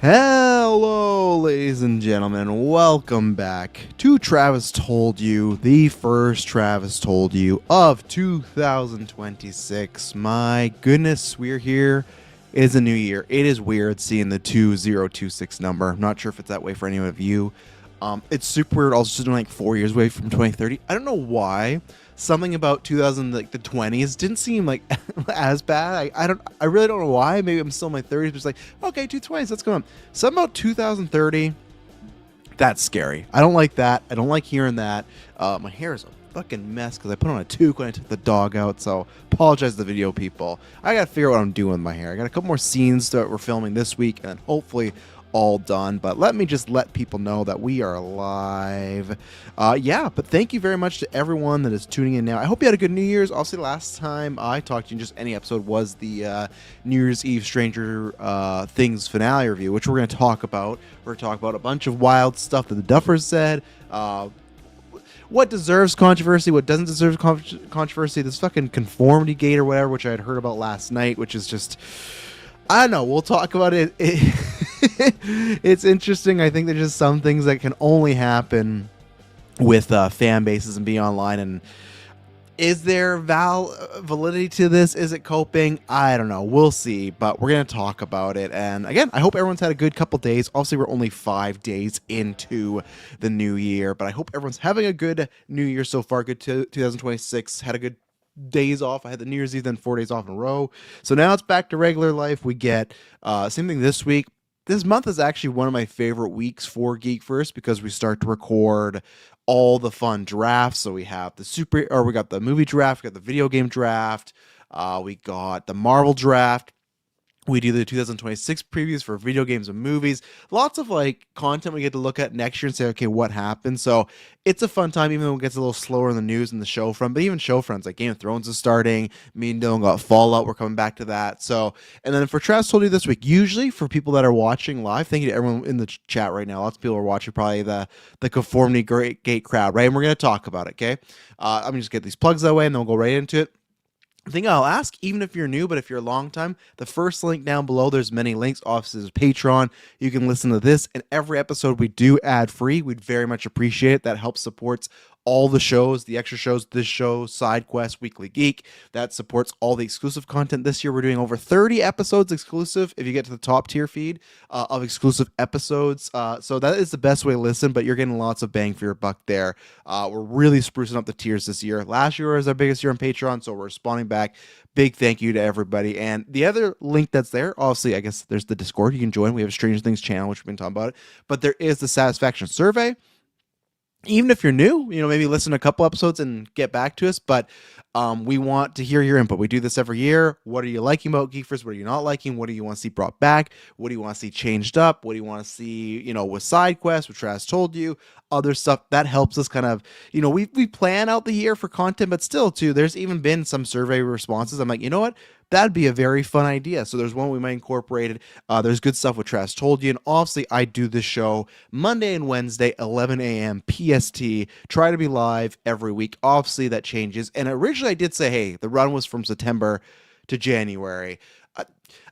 Hello, ladies and gentlemen. Welcome back to Travis Told You, the first Travis Told You of 2026. My goodness, we're here. It is a new year. It is weird seeing the 2026 number. I'm not sure if it's that way for any of you. It's super weird. Also, doing like 4 years away from 2030. I don't know why. Something about 2000, like the 20s, didn't seem like as bad. I really don't know why. Maybe I'm still in my 30s, but it's like, okay, 220s, let's go on. Something about 2030, that's scary. I don't like that. I don't like hearing that. My hair is a fucking mess because I put on a toque when I took the dog out, so apologize to the video people. I gotta figure out what I'm doing with my hair. I got a couple more scenes that we're filming this week, and hopefully all done, but let me just let people know that we are live. But thank you very much to everyone that is tuning in now. I hope you had a good New Year's. Also, the last time I talked to you in just any episode was the New Year's Eve Stranger Things finale review, which we're going to talk about. We're going to talk about a bunch of wild stuff that the Duffers said, what deserves controversy, what doesn't deserve controversy, this fucking conformity gate or whatever, which I had heard about last night, which is just, I don't know, we'll talk about it. It's interesting. I think there's just some things that can only happen with fan bases and being online. And is there validity to this? Is it coping? I don't know. We'll see. But we're going to talk about it. And again, I hope everyone's had a good couple days. Obviously, we're only 5 days into the new year. But I hope everyone's having a good new year so far. Good 2026. Had a good days off. I had the New Year's Eve, then 4 days off in a row. So now it's back to regular life. We get same thing this week. This month is actually one of my favorite weeks for Geek First because we start to record all the fun drafts. So we have we got the movie draft, we got the video game draft, we got the Marvel draft. We do the 2026 previews for video games and movies. Lots of like content we get to look at next year and say, okay, what happened? So it's a fun time, even though it gets a little slower in the news and the show front. But even show fronts, like Game of Thrones is starting. Me and Dylan got Fallout. We're coming back to that. So, and then for Travis Told You this week, usually for people that are watching live, thank you to everyone in the chat right now. Lots of people are watching, probably the conformity gate crowd, right? And we're going to talk about it, okay? I'm going to just get these plugs that way and then we'll go right into it. I think I'll ask, even if you're new, but if you're a long time, the first link down below, there's many links. Offices of Patreon. You can listen to this, and every episode we do ad free. We'd very much appreciate it. That helps supports all the shows, the extra shows, this show, Side Quest, Weekly Geek. That supports all the exclusive content. This year we're doing over 30 episodes exclusive if you get to the top tier feed of exclusive episodes. So that is the best way to listen, but you're getting lots of bang for your buck there. We're really sprucing up the tiers this year. Last year was our biggest year on Patreon, so we're responding back. Big thank you to everybody. And the other link that's there, obviously, I guess there's the Discord. You can join. We have a Stranger Things channel, which we've been talking about it. But there is the satisfaction survey. Even if you're new, maybe listen to a couple episodes and get back to us. But we want to hear your input. We do this every year. What are you liking about Geek First? What are you not liking? What do you want to see brought back? What do you want to see changed up? What do you want to see, with Side Quest, which Travis told you, other stuff that helps us kind of, we plan out the year for content, but still too, there's even been some survey responses. I'm like, you know what? That'd be a very fun idea. So there's one we might incorporate it. There's good stuff with Trash Told You. And obviously, I do this show Monday and Wednesday, 11 a.m. PST. Try to be live every week. Obviously, that changes. And originally, I did say, hey, the run was from September to January.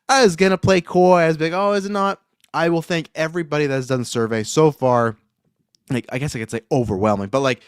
I was going to play coy. I was like, oh, is it not? I will thank everybody that has done the survey so far. Like, I guess I could say overwhelming. But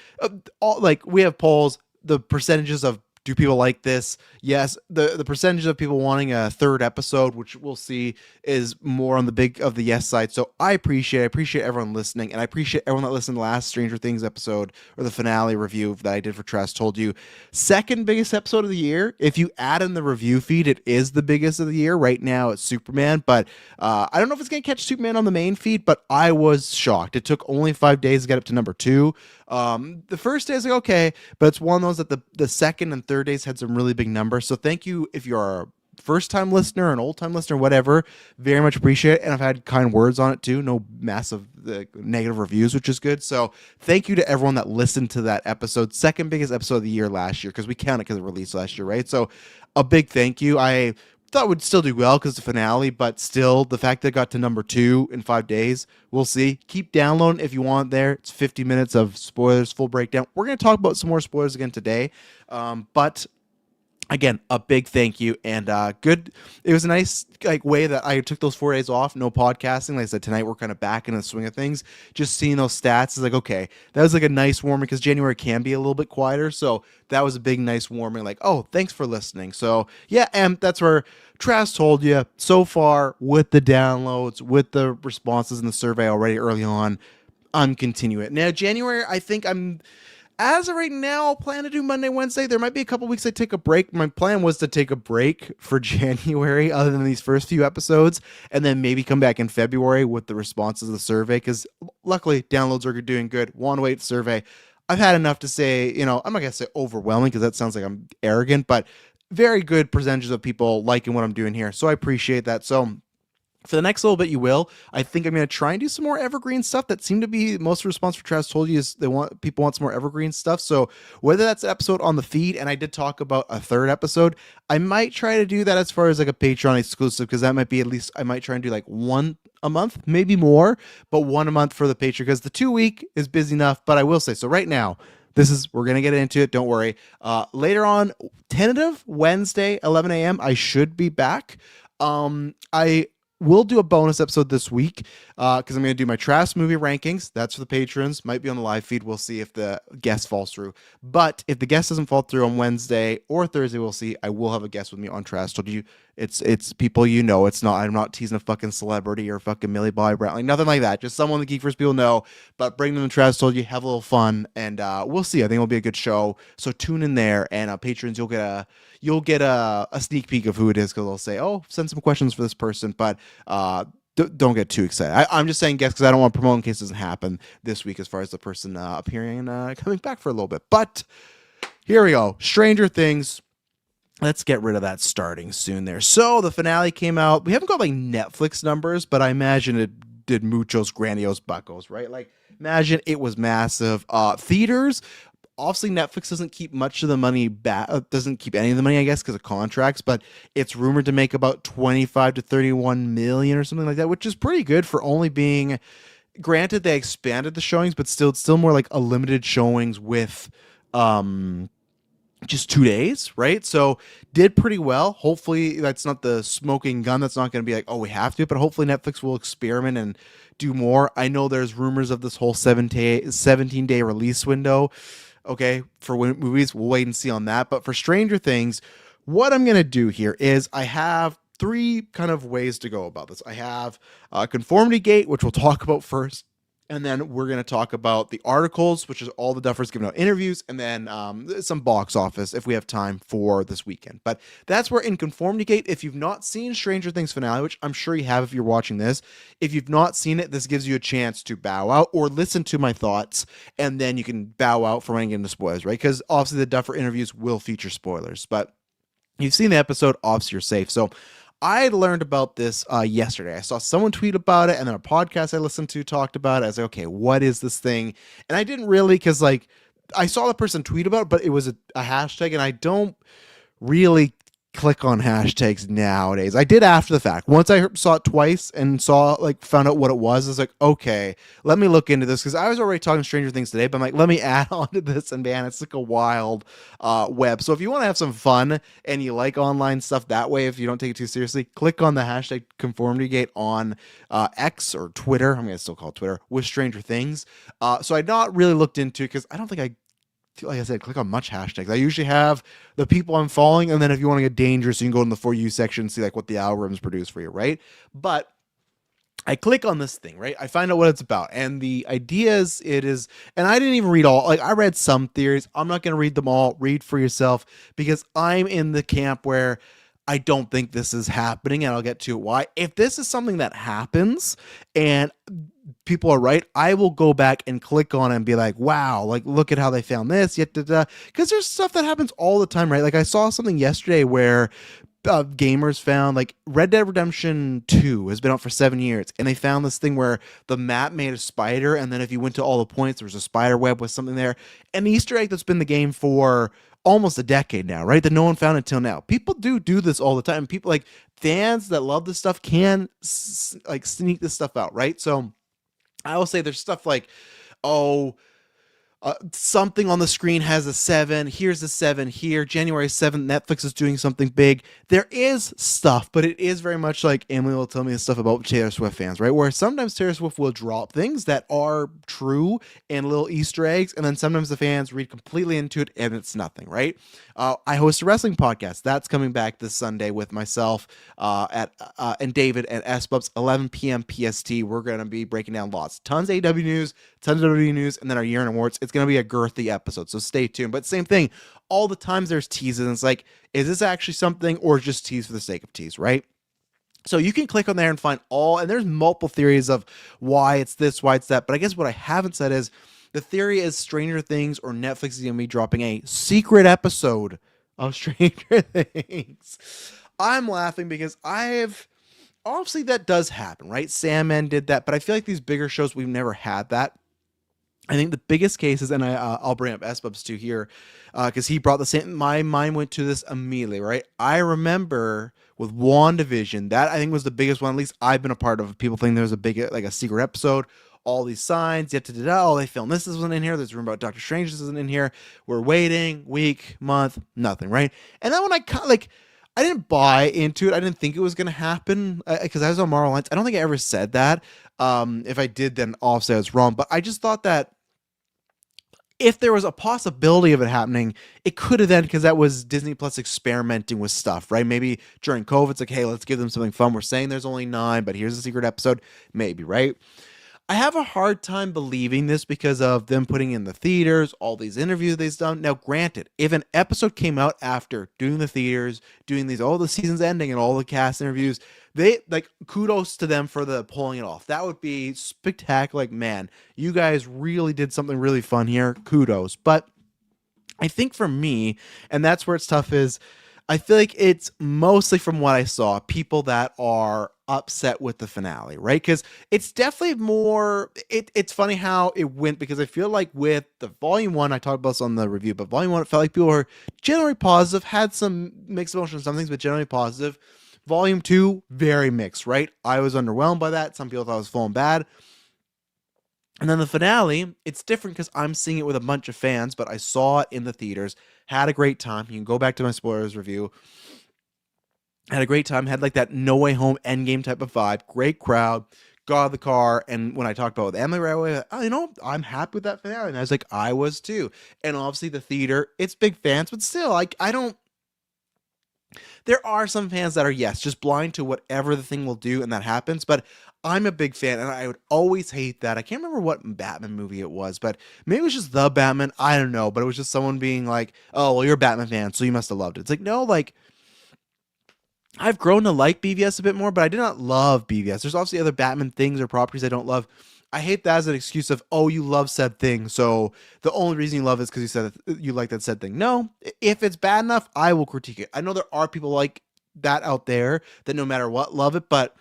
we have polls, the percentages of do people like this? Yes. The percentage of people wanting a third episode, which we'll see, is more on the yes side. So I appreciate everyone listening, and I appreciate everyone that listened to the last Stranger Things episode or the finale review that I did for Trash Told You. Second biggest episode of the year. If you add in the review feed, it is the biggest of the year. Right now it's Superman, but I don't know if it's going to catch Superman on the main feed, but I was shocked. It took only 5 days to get up to number 2. The first day is like, okay, but it's one of those that the second and third days had some really big numbers. So thank you if you're a first-time listener, an old-time listener, whatever. Very much appreciate it. And I've had kind words on it too. No massive negative reviews, which is good. So thank you to everyone that listened to that episode. Second biggest episode of the year last year, because we count it because it released last year, right? So a big thank you. I thought would still do well because the finale, but still the fact that it got to number 2 in 5 days, we'll see. Keep downloading if you want there. It's 50 minutes of spoilers, full breakdown. We're going to talk about some more spoilers again today, but again, a big thank you and good. It was a nice like way that I took those 4 days off, no podcasting. Like I said, tonight we're kind of back in the swing of things. Just seeing those stats is like, okay, that was like a nice warming because January can be a little bit quieter. So that was a big, nice warming. Like, oh, thanks for listening. So yeah, and that's where Trask told you so far with the downloads, with the responses in the survey already early on. I'm continuing it. Now, January, I think I'm as of right now, I'll plan to do Monday, Wednesday. There might be a couple weeks I take a break. My plan was to take a break for January, other than these first few episodes, and then maybe come back in February with the responses of the survey. Because luckily, downloads are doing good. Want to wait survey. I've had enough to say, I'm not gonna say overwhelming because that sounds like I'm arrogant, but very good percentages of people liking what I'm doing here. So I appreciate that. So for the next little bit, you will. I think I'm going to try and do some more evergreen stuff. That seemed to be most of the response for Travis told you is people want some more evergreen stuff. So whether that's an episode on the feed, and I did talk about a third episode, I might try to do that as far as like a Patreon exclusive, because that might be at least I might try and do like one a month, maybe more, but one a month for the Patreon because the 2 week is busy enough. But I will say, so right now, we're going to get into it. Don't worry. Later on, tentative Wednesday, 11 a.m. I should be back. I will do a bonus episode this week because I'm going to do my Trask movie rankings. That's for the patrons. Might be on the live feed. We'll see if the guest falls through. But if the guest doesn't fall through on Wednesday or Thursday, we'll see. I will have a guest with me on Trask. Told you, it's people you know. It's not. I'm not teasing a fucking celebrity or fucking Millie Bobby Brown. Like nothing like that. Just someone the Geek First people know. But bring them to Trask. Told you, have a little fun, and we'll see. I think it'll be a good show. So tune in there, and patrons, you'll get a sneak peek of who it is because they'll say, oh, send some questions for this person. But don't get too excited. I'm just saying guess because I don't want to promote in case it doesn't happen this week as far as the person appearing and coming back for a little bit. But here we go. Stranger Things. Let's get rid of that starting soon there. So the finale came out. We haven't got like Netflix numbers, but I imagine it did muchos grandiose buckos, right? Like imagine it was massive. Theaters. Obviously, Netflix doesn't keep much of the money back, doesn't keep any of the money, I guess, because of contracts, but it's rumored to make about 25 to 31 million or something like that, which is pretty good for only being, granted, they expanded the showings, but still, it's still more like a limited showings with, just 2 days, right? So did pretty well. Hopefully that's not the smoking gun. That's not going to be like, oh, we have to, but hopefully Netflix will experiment and do more. I know there's rumors of this whole 17-day release window. Okay, for movies, we'll wait and see on that. But for Stranger Things, what I'm going to do here is I have three kind of ways to go about this. I have Conformity Gate, which we'll talk about first. And then we're going to talk about the articles, which is all the Duffers giving out interviews, and then some box office if we have time for this weekend. But that's where in Conformity Gate, if you've not seen Stranger Things finale, which I'm sure you have if you're watching this, if you've not seen it, this gives you a chance to bow out or listen to my thoughts, and then you can bow out from getting into spoilers, right? Because obviously the Duffer interviews will feature spoilers, but you've seen the episode, obviously you're safe. So I learned about this yesterday. I saw someone tweet about it, and then a podcast I listened to talked about it. I was like, okay, what is this thing? And I didn't really, because like I saw the person tweet about it, but it was a hashtag, and I don't really click on hashtags nowadays. I did after the fact. Once I saw it twice and found out what it was, I was like, okay, let me look into this, because I was already talking Stranger Things today, but I'm like, let me add on to this, and man, it's like a wild web. So if you want to have some fun and you like online stuff that way, if you don't take it too seriously, click on the hashtag ConformityGate on X or Twitter. I'm going to still call it Twitter with Stranger Things. So I not really looked into it because I don't think like I said, click on much hashtags. I usually have the people I'm following, and then if you want to get dangerous, you can go in the For You section and see like what the algorithms produce for you, right? But I click on this thing, right? I find out what it's about, and the idea is and I didn't even read all. Like I read some theories. I'm not going to read them all. Read for yourself, because I'm in the camp where I don't think this is happening, and I'll get to why. If this is something that happens and people are right, I will go back and click on it and be like, wow, like look at how they found this, because there's stuff that happens all the time, right? Like I saw something yesterday where gamers found like Red Dead Redemption 2 has been out for 7 years, and they found this thing where the map made a spider, and then if you went to all the points, there was a spider web with something there. An Easter egg that's been the game for almost a decade now, right? That no one found until now. People do this all the time. People like fans that love this stuff can sneak this stuff out, right? So I will say there's stuff like, oh, Something on the screen has a 7. Here's a 7 here. January 7th, Netflix is doing something big. There is stuff, but it is very much like Emily will tell me stuff about Taylor Swift fans, right? Where sometimes Taylor Swift will drop things that are true and little Easter eggs, and then sometimes the fans read completely into it and it's nothing, right? I host a wrestling podcast. That's coming back this Sunday with myself at and David at SBUBs, 11 p.m. PST. We're going to be breaking down lots. Tons of AW news, tons of WWE news, and then our year in awards. It's going to be a girthy episode, so stay tuned. But same thing, all the times there's teases, and it's like, is this actually something or just tease for the sake of tease, right? So you can click on there and find and there's multiple theories of why it's this, why it's that. But I guess what I haven't said is the theory is Stranger Things or Netflix is going to be dropping a secret episode of Stranger Things. I'm laughing because obviously that does happen, right? Sandman did that, but I feel like these bigger shows, we've never had that. I think the biggest cases, and I'll bring up S-Bubs too here, because he brought the same. My mind went to this immediately, right? I remember with WandaVision, that I think was the biggest one. At least I've been a part of. People think there's a big, like a secret episode. All these signs, oh, they filmed this isn't in here. There's a room about Doctor Strange. This isn't in here. We're waiting, week, month, nothing, right? And then when I didn't buy into it. I didn't think it was going to happen because I was on Marvel Alliance. I don't think I ever said that. If I did, then obviously I was wrong. But I just thought that if there was a possibility of it happening, it could have then, because that was Disney Plus experimenting with stuff, right? Maybe during COVID, it's like, hey, let's give them something fun. We're saying there's only 9, but here's a secret episode. Maybe, right? I have a hard time believing this because of them putting in the theaters, all these interviews they've done. Now, granted, if an episode came out after doing the theaters, doing these, all the seasons ending and all the cast interviews, they kudos to them for the pulling it off. That would be spectacular. Like, man, you guys really did something really fun here. Kudos. But I think for me, and that's where it's tough, is I feel like it's mostly from what I saw, people that are upset with the finale, right? Because it's definitely more, it's funny how it went, because I feel like with the volume 1, I talked about this on the review, but volume 1, it felt like people were generally positive, had some mixed emotions, some things, but generally positive. Volume 2, very mixed, right? I was underwhelmed by that. Some people thought it was full and bad. And then the finale, it's different because I'm seeing it with a bunch of fans, but I saw it in the theaters, had a great time. You can go back to my spoilers review. Had a great time, had like that No Way Home Endgame type of vibe, great crowd, got out of the car, and when I talked about it with Emily right away, I'm happy with that finale. And I was like, I was too. And obviously the theater, it's big fans, but still, there are some fans that are, yes, just blind to whatever the thing will do, and that happens. But I'm a big fan, and I would always hate that. I can't remember what Batman movie it was, but maybe it was just the Batman. I don't know, but it was just someone being like, oh, well, you're a Batman fan, so you must have loved it. It's like, no, I've grown to like BVS a bit more, but I did not love BVS. There's obviously other Batman things or properties I don't love. I hate that as an excuse of, oh, you love said thing, so the only reason you love it is because you said you like that said thing. No, if it's bad enough, I will critique it. I know there are people like that out there that no matter what love it, but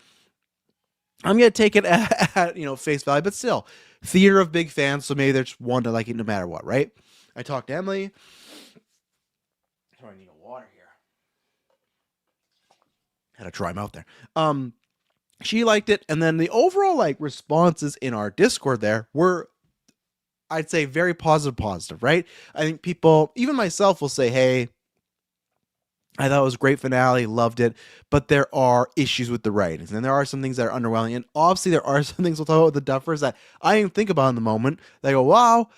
I'm gonna take it at face value. But still, theater of big fans, so maybe there's one to like it no matter what, right? I talked to Emily. Sorry, I need a water here. Had to try them out there. She liked it, and then the overall responses in our Discord there were, I'd say, very positive, right? I think people, even myself, will say, hey, I thought it was a great finale, loved it, but there are issues with the writings, and there are some things that are underwhelming, and obviously there are some things we'll talk about with the Duffers that I didn't think about in the moment. They go, wow,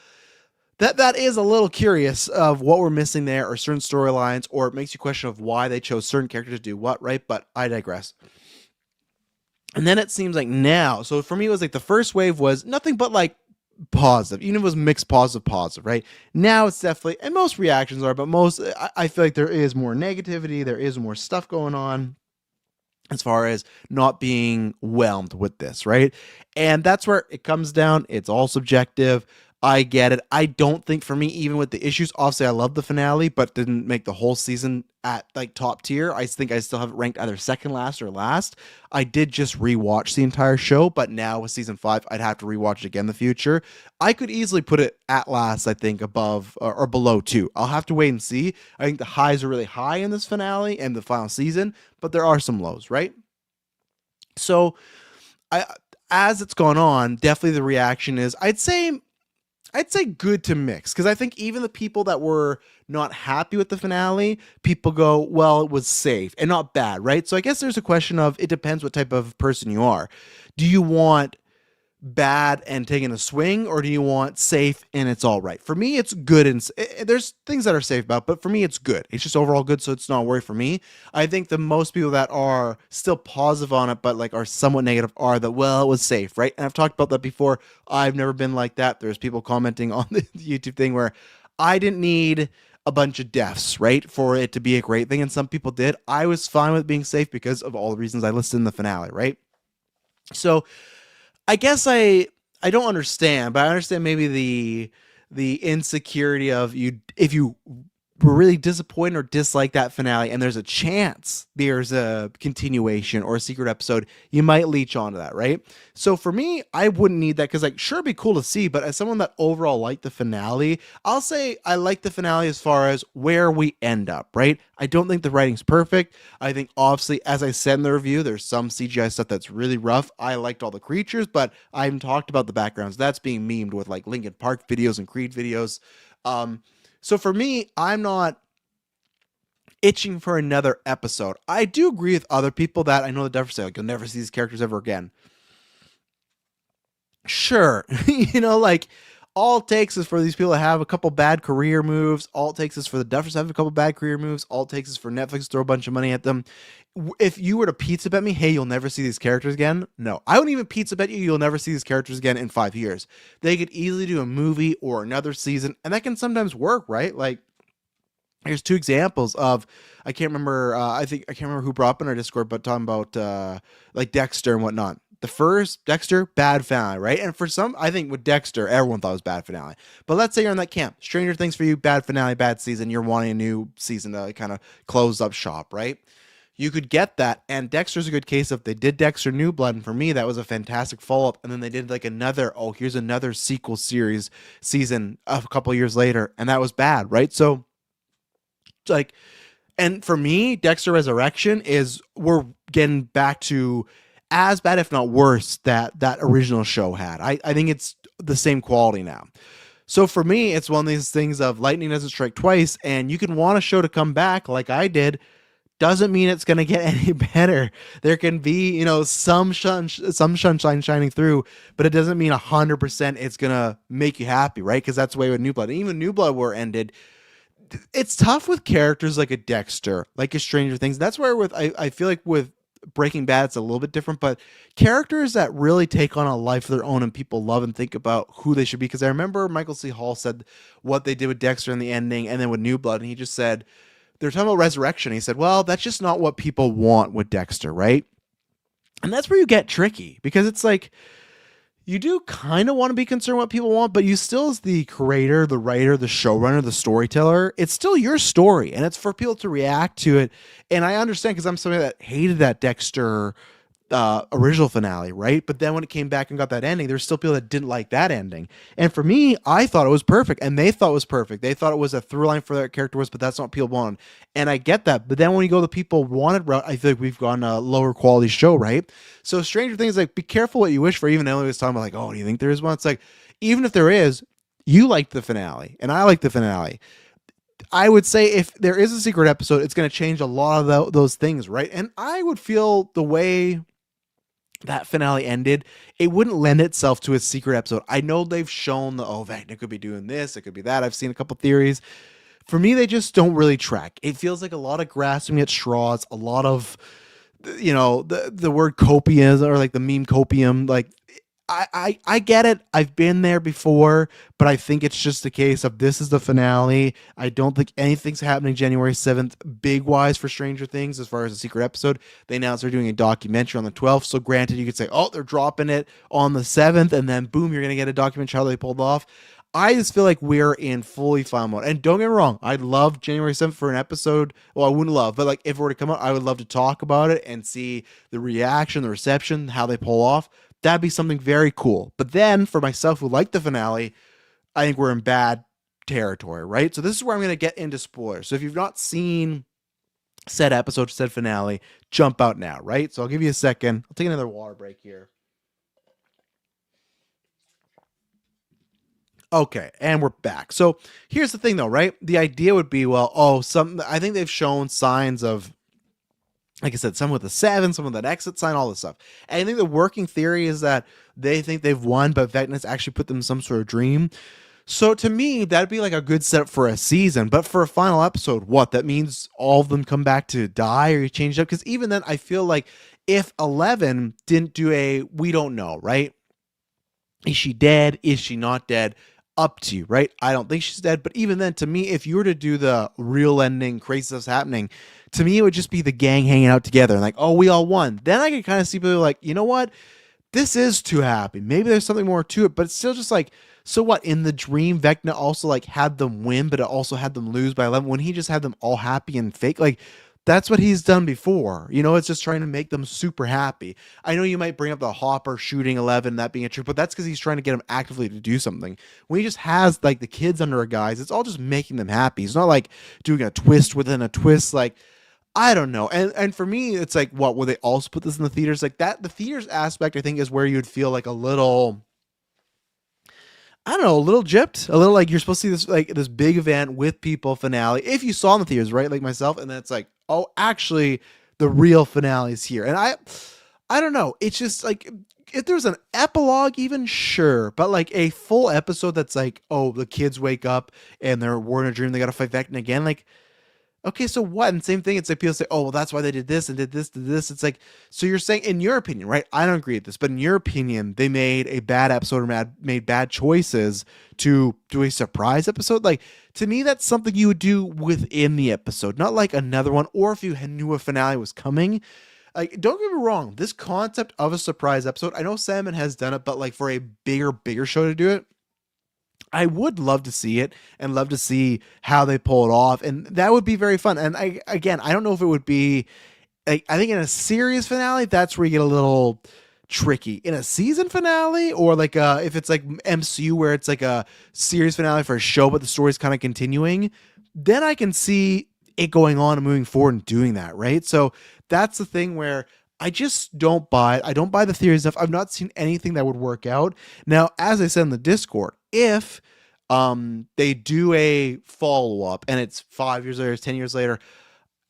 that is a little curious of what we're missing there, or certain storylines, or it makes you question of why they chose certain characters to do what, right? But I digress. And then it seems like now, so for me, it was like the first wave was nothing but positive, even if it was mixed positive, right? Now it's definitely, and most reactions are, but I feel like there is more negativity, there is more stuff going on as far as not being whelmed with this, right? And that's where it comes down. It's all subjective. I get it. I don't think for me, even with the issues, obviously I love the finale, but didn't make the whole season at top tier. I think I still have it ranked either second last or last. I did just rewatch the entire show, but now with season 5, I'd have to rewatch it again in the future. I could easily put it at last, I think, above or below 2. I'll have to wait and see. I think the highs are really high in this finale and the final season, but there are some lows, right? So as it's gone on, definitely the reaction is, I'd say, I'd say good to mix, because I think even the people that were not happy with the finale, people go, well, it was safe and not bad, right? So I guess there's a question of it depends what type of person you are. Do you want bad and taking a swing, or do you want safe and it's all right? For me, it's good, and there's things that are safe about, but for me, it's good. It's just overall good, so it's not a worry for me. I think the most people that are still positive on it, but like are somewhat negative, are that, well, it was safe, right? And I've talked about that before. I've never been like that. There's people commenting on the YouTube thing where I didn't need a bunch of deaths, right, for it to be a great thing, and some people did. I was fine with being safe because of all the reasons I listed in the finale, right? So I guess I don't understand, but I understand maybe the insecurity of you if you were really disappointed or dislike that finale and there's a chance there's a continuation or a secret episode, you might leech onto that, right? So for me, I wouldn't need that, because like sure it'd be cool to see, but as someone that overall liked the finale, I'll say I like the finale as far as where we end up, right? I don't think the writing's perfect. I think obviously, as I said in the review, there's some CGI stuff that's really rough. I liked all the creatures, but I haven't talked about the backgrounds. That's being memed with like Linkin Park videos and Creed videos. So for me, I'm not itching for another episode. I do agree with other people that I know the Duffer say, like, you'll never see these characters ever again. Sure. Like, all it takes is for these people to have a couple bad career moves. All it takes is for the Duffers to have a couple bad career moves. All it takes is for Netflix to throw a bunch of money at them. If you were to pizza bet me, hey, you'll never see these characters again. No, I wouldn't even pizza bet you'll never see these characters again in 5 years. They could easily do a movie or another season, and that can sometimes work, right? Like, here's two examples of, I can't remember. I can't remember who brought up in our Discord, but talking about like Dexter and whatnot. The first Dexter, bad finale, right? And for some, I think with Dexter, everyone thought it was bad finale. But let's say you're in that camp. Stranger Things for you, bad finale, bad season. You're wanting a new season to kind of close up shop, right? You could get that. And Dexter's a good case of, they did Dexter New Blood. And for me, that was a fantastic follow up. And then they did like another, oh, here's another sequel series season a couple years later. And that was bad, right? So, like, and for me, Dexter Resurrection is, we're getting back to as bad, if not worse, that original show had. I think it's the same quality now. So for me, it's one of these things of lightning doesn't strike twice, and you can want a show to come back like I did. Doesn't mean it's going to get any better. There can be, some sunshine shining through, but it doesn't mean 100% it's going to make you happy, right? Because that's the way with New Blood. And even New Blood, where it ended, it's tough with characters like a Dexter, like a Stranger Things. That's where I feel like with Breaking Bad it's a little bit different, but characters that really take on a life of their own and people love and think about who they should be. Because I remember Michael C. Hall said what they did with Dexter in the ending, and then with New Blood, and he just said they're talking about resurrection. He said, well, that's just not what people want with Dexter, right? And that's where you get tricky, because it's like, you do kind of want to be concerned what people want, but you still, as the creator, the writer, the showrunner, the storyteller, it's still your story, and it's for people to react to it. And I understand, because I'm somebody that hated that Dexter original finale, right? But then when it came back and got that ending, there's still people that didn't like that ending. And for me, I thought it was perfect, and they thought it was perfect. They thought it was a through line for their character was, but that's not what people wanted. And I get that. But then when you go the people wanted route, I feel like we've gone a lower quality show, right? So Stranger Things, like, be careful what you wish for. Even Emily was talking about, like, oh, do you think there is one? It's like, even if there is, you liked the finale, and I like the finale. I would say if there is a secret episode, it's going to change a lot of those things, right? And I would feel the way that finale ended, it wouldn't lend itself to a secret episode. I know they've shown it could be doing this, it could be that. I've seen a couple theories. For me, they just don't really track. It feels like a lot of grasping at straws, a lot of, the word copium, or like the meme copium. Like, I get it. I've been there before, but I think it's just a case of, this is the finale. I don't think anything's happening January 7th, big wise for Stranger Things as far as a secret episode. They announced they're doing a documentary on the 12th. So granted, you could say, oh, they're dropping it on the 7th, and then boom, you're going to get a documentary how they pulled off. I just feel like we're in fully final mode. And don't get me wrong, I'd love January 7th for an episode. Well, I wouldn't love, but like if it were to come out, I would love to talk about it and see the reaction, the reception, how they pull off. That'd be something very cool. But then for myself who liked the finale, I think we're in bad territory, right? So this is where I'm going to get into spoilers. So if you've not seen said episode, said finale, jump out now, right? So I'll give you a second. I'll take another water break here. Okay, and we're back. So here's the thing, though, right? The idea would be, well, some. I think they've shown signs of, like I said, some with a seven, some with an exit sign, all this stuff. And I think the working theory is that they think they've won, but Vecna's actually put them in some sort of dream. So to me, that'd be like a good setup for a season. But for a final episode, what? That means all of them come back to die, or you change it up? Because even then, I feel like if 11 didn't do a, we don't know, right? Is she dead? Is she not dead? Up to you, right? I don't think she's dead. But even then, to me, if you were to do the real ending, crazy stuff's happening, to me, it would just be the gang hanging out together and like, oh, we all won. Then I could kind of see people like, you know what? This is too happy. Maybe there's something more to it, but it's still just like, so what? In the dream, Vecna also like had them win, but it also had them lose by 11 when he just had them all happy and fake. Like, that's what he's done before. You know, it's just trying to make them super happy. I know you might bring up the Hopper shooting 11, that being a trick, but that's because he's trying to get them actively to do something. When he just has like the kids under a guise, it's all just making them happy. It's not like doing a twist within a twist. Like, I don't know. And for me, it's like, what, will they also put this in the theaters? Like that, the theaters aspect, I think, is where you'd feel like a little, I don't know, a little gypped, a little like you're supposed to see this like this big event with people finale. If you saw in the theaters, right, like myself, and then it's like, oh, actually, the real finale is here. And I don't know. It's just like if there's an epilogue, even sure, but like a full episode that's like, oh, the kids wake up and they're war in a dream, they got to fight Vecna again, like. Okay, so what? And same thing. It's like people say, "Oh, well, that's why they did this and did this." It's like, so you're saying, in your opinion, right? I don't agree with this, but in your opinion, they made a bad episode or made bad choices to do a surprise episode. Like to me, that's something you would do within the episode, not like another one, or if you knew a finale was coming. Like, don't get me wrong, this concept of a surprise episode, I know Salmon has done it, but like for a bigger show to do it. I would love to see it and love to see how they pull it off, and that would be very fun. And I don't know if it would be. I think in a series finale, that's where you get a little tricky. In a season finale, or like if it's like MCU, where it's like a series finale for a show, but the story's kind of continuing, then I can see it going on and moving forward and doing that, right? So that's the thing where I just don't buy it. I don't buy the theory stuff. I've not seen anything that would work out. Now, as I said in the Discord, if they do a follow up and it's 5 years later, it's 10 years later,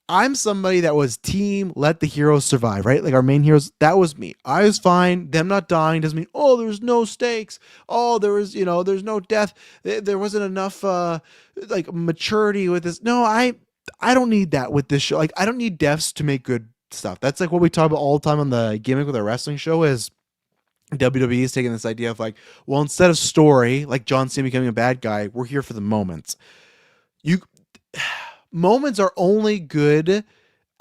I'm somebody that was team let the heroes survive, right? Like our main heroes, that was me. I was fine. Them not dying doesn't mean, oh, there's no stakes. Oh, there was, there's no death. There wasn't enough like maturity with this. No, I don't need that with this show. Like I don't need deaths to make good stuff. That's like what we talk about all the time on the gimmick with our wrestling show is WWE is taking this idea of like, well, instead of story, like John Cena becoming a bad guy, we're here for the moments. You moments are only good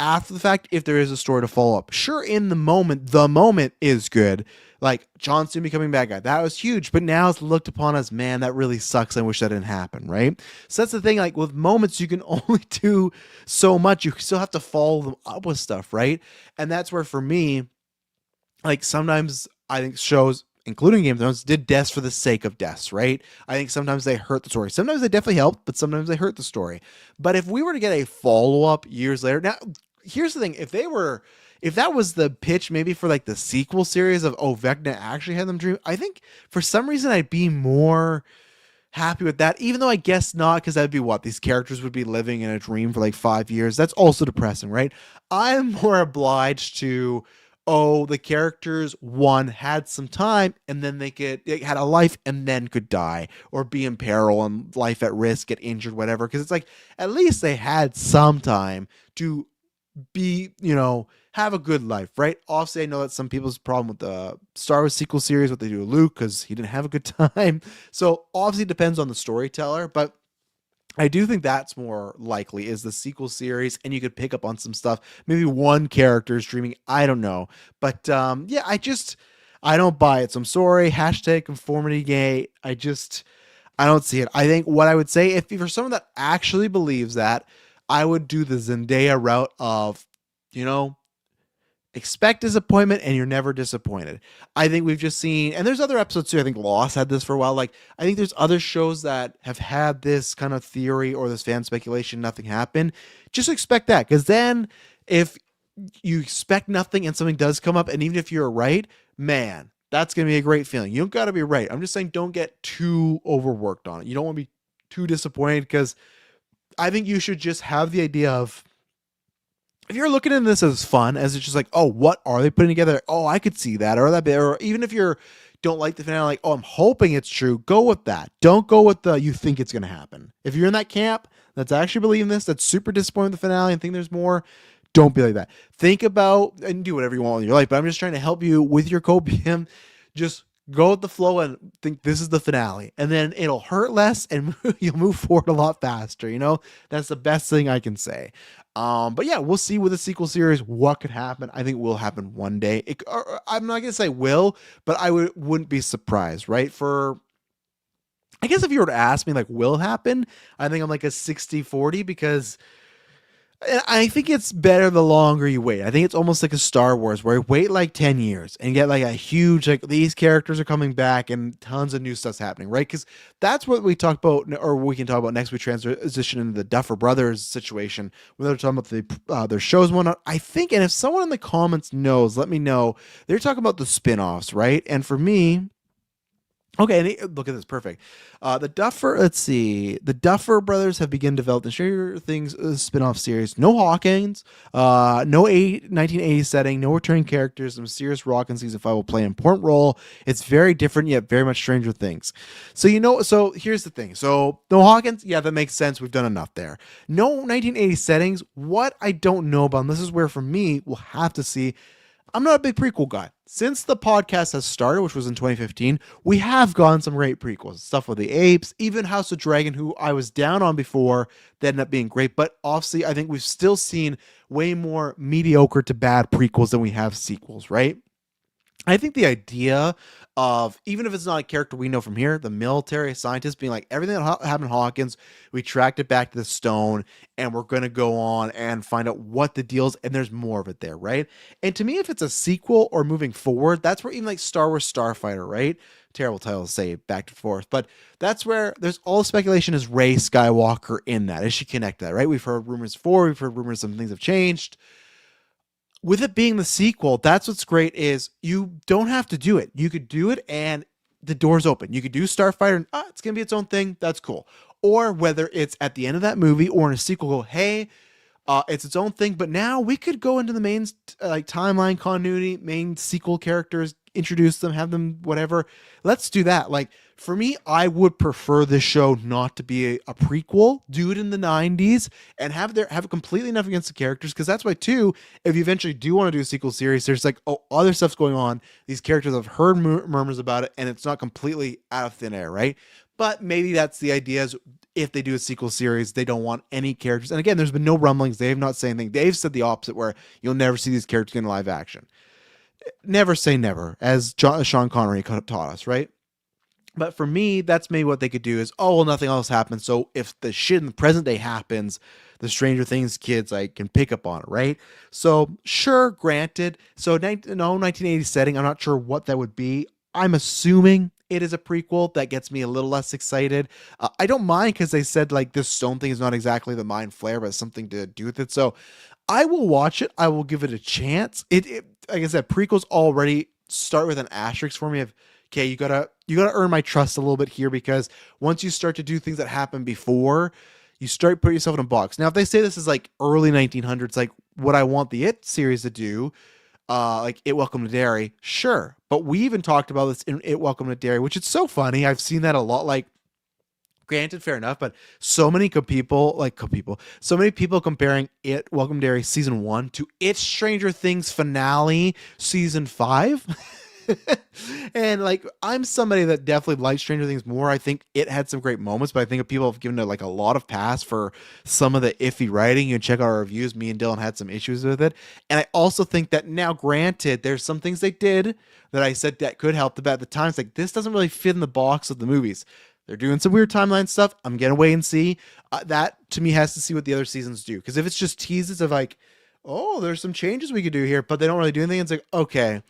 after the fact if there is a story to follow up. Sure, in the moment is good. Like John Cena becoming bad guy, that was huge. But now it's looked upon as, man, that really sucks. I wish that didn't happen, right? So that's the thing. Like with moments, you can only do so much. You still have to follow them up with stuff, right? And that's where for me, like sometimes I think shows, including Game of Thrones, did deaths for the sake of deaths, right? I think sometimes they hurt the story. Sometimes they definitely helped, but sometimes they hurt the story. But if we were to get a follow-up years later, now here's the thing: if that was the pitch, maybe for like the sequel series of Vecna actually had them dream, I think for some reason I'd be more happy with that, even though I guess not, because that'd be what these characters would be living in a dream for like 5 years. That's also depressing, right? I'm more obliged to, the characters one had some time and then they had a life and then could die or be in peril and life at risk, get injured, whatever. Because it's like at least they had some time to be, have a good life, right? Obviously, I know that's some people's problem with the Star Wars sequel series, what they do with Luke, because he didn't have a good time. So obviously it depends on the storyteller, but I do think that's more likely is the sequel series, and you could pick up on some stuff. Maybe one character is dreaming. I don't know. But yeah, I don't buy it. So I'm sorry. Hashtag conformity gay. I don't see it. I think what I would say, if for someone that actually believes that, I would do the Zendaya route of, expect disappointment and you're never disappointed. I think we've just seen, and there's other episodes too. I think Lost had this for a while. Like, I think there's other shows that have had this kind of theory or this fan speculation, nothing happened. Just expect that. Because then if you expect nothing and something does come up, and even if you're right, man, That's going to be a great feeling. You don't got to be right. I'm just saying don't get too overworked on it. You don't want to be too disappointed because I think you should just have the idea of if you're looking at this as fun, as it's just like, oh, what are they putting together? Oh, I could see that or that bit. Or even if you're don't like the finale, like, oh, I'm hoping it's true. Go with that. Don't go with the you think it's going to happen. If you're in that camp that's actually believing this, that's super disappointed with the finale and think there's more, don't be like that. Think about and do whatever you want in your life. But I'm just trying to help you with your copium. Just go with the flow and think this is the finale. And then it'll hurt less and you'll move forward a lot faster. You know, that's the best thing I can say. But yeah, we'll see with the sequel series what could happen. I think it will happen one day. I'm not gonna say will, but wouldn't be surprised, right? I guess if you were to ask me like will happen, I think I'm like a 60-40 because I think it's better the longer you wait. I think it's almost like a Star Wars where you wait like 10 years and get like a huge, like these characters are coming back and tons of new stuff's happening, right? Because that's what we talked about, or we can talk about next. We transition into the Duffer Brothers situation when they're talking about their shows and whatnot. I think, and if someone in the comments knows, let me know. They're talking about the spin offs, right? And for me, okay, and look at this, perfect. Let's see. The Duffer Brothers have begun developing Stranger Things spin-off series. No Hawkins, no 1980s setting, no returning characters. The mysterious Rock in season 5 will play an important role. It's very different, yet very much Stranger Things. So here's the thing. So no Hawkins, yeah, that makes sense. We've done enough there. No 1980s settings. What I don't know about, and this is where for me, we'll have to see. I'm not a big prequel guy. Since the podcast has started, which was in 2015, we have gotten some great prequels. Stuff with the apes, even House of Dragon, who I was down on before, that ended up being great. But obviously, I think we've still seen way more mediocre to bad prequels than we have sequels, right? I think the idea of, even if it's not a character we know from here, the military scientist being like, everything that happened in Hawkins, we tracked it back to the stone, and we're going to go on and find out what the deal is, and there's more of it there, right? And to me, if it's a sequel or moving forward, that's where even like Star Wars Starfighter, right? Terrible title to say back and forth, but that's where there's all the speculation is Rey Skywalker in that. Is she connected, right? We've heard rumors before, we've heard rumors some things have changed. With it being the sequel, that's what's great is you don't have to do it. You could do it and the door's open. You could do Starfighter and it's going to be its own thing. That's cool. Or whether it's at the end of that movie or in a sequel, go, hey, it's its own thing, but now we could go into the main like timeline continuity, main sequel characters, introduce them, have them whatever. Let's do that. Like for me, I would prefer this show not to be a prequel. Do it in the 90s and have it completely enough against the characters, because that's why too, if you eventually do want to do a sequel series, there's like other stuff's going on. These characters have heard murmurs about it, and it's not completely out of thin air, right? But maybe that's the idea is if they do a sequel series, they don't want any characters. And again, there's been no rumblings. They have not said anything. They've said the opposite, where you'll never see these characters in live action. Never say never, as Sean Connery taught us, right? But for me, that's maybe what they could do is, oh, well, nothing else happens. So if the shit in the present day happens, the Stranger Things kids like can pick up on it, right? So sure, granted. So no 1980 setting. I'm not sure what that would be. I'm assuming it is a prequel. That gets me a little less excited. I don't mind because they said like this stone thing is not exactly the mind flare, but something to do with it. So I will watch it. I will give it a chance. It like I said, prequels already start with an asterisk for me of, okay, you gotta earn my trust a little bit here, because once you start to do things that happened before, you start putting yourself in a box. Now, if they say this is like early 1900s, like what I want the It series to do, like It Welcome to Derry, sure. But we even talked about this in It Welcome to Derry, which is so funny. I've seen that a lot. Like, granted, fair enough, but so many so many people comparing It Welcome to Derry season 1 to It Stranger Things finale season 5. And like, I'm somebody that definitely likes Stranger Things more. I think it had some great moments, but I think people have given it like a lot of pass for some of the iffy writing. You can check out our reviews. Me and Dylan had some issues with it. And I also think that now, granted, there's some things they did that I said that could help, but at the time, it's like, this doesn't really fit in the box of the movies. They're doing some weird timeline stuff. I'm going to wait and see. That to me has to see what the other seasons do. Because if it's just teases of like, oh, there's some changes we could do here, but they don't really do anything, it's like, okay,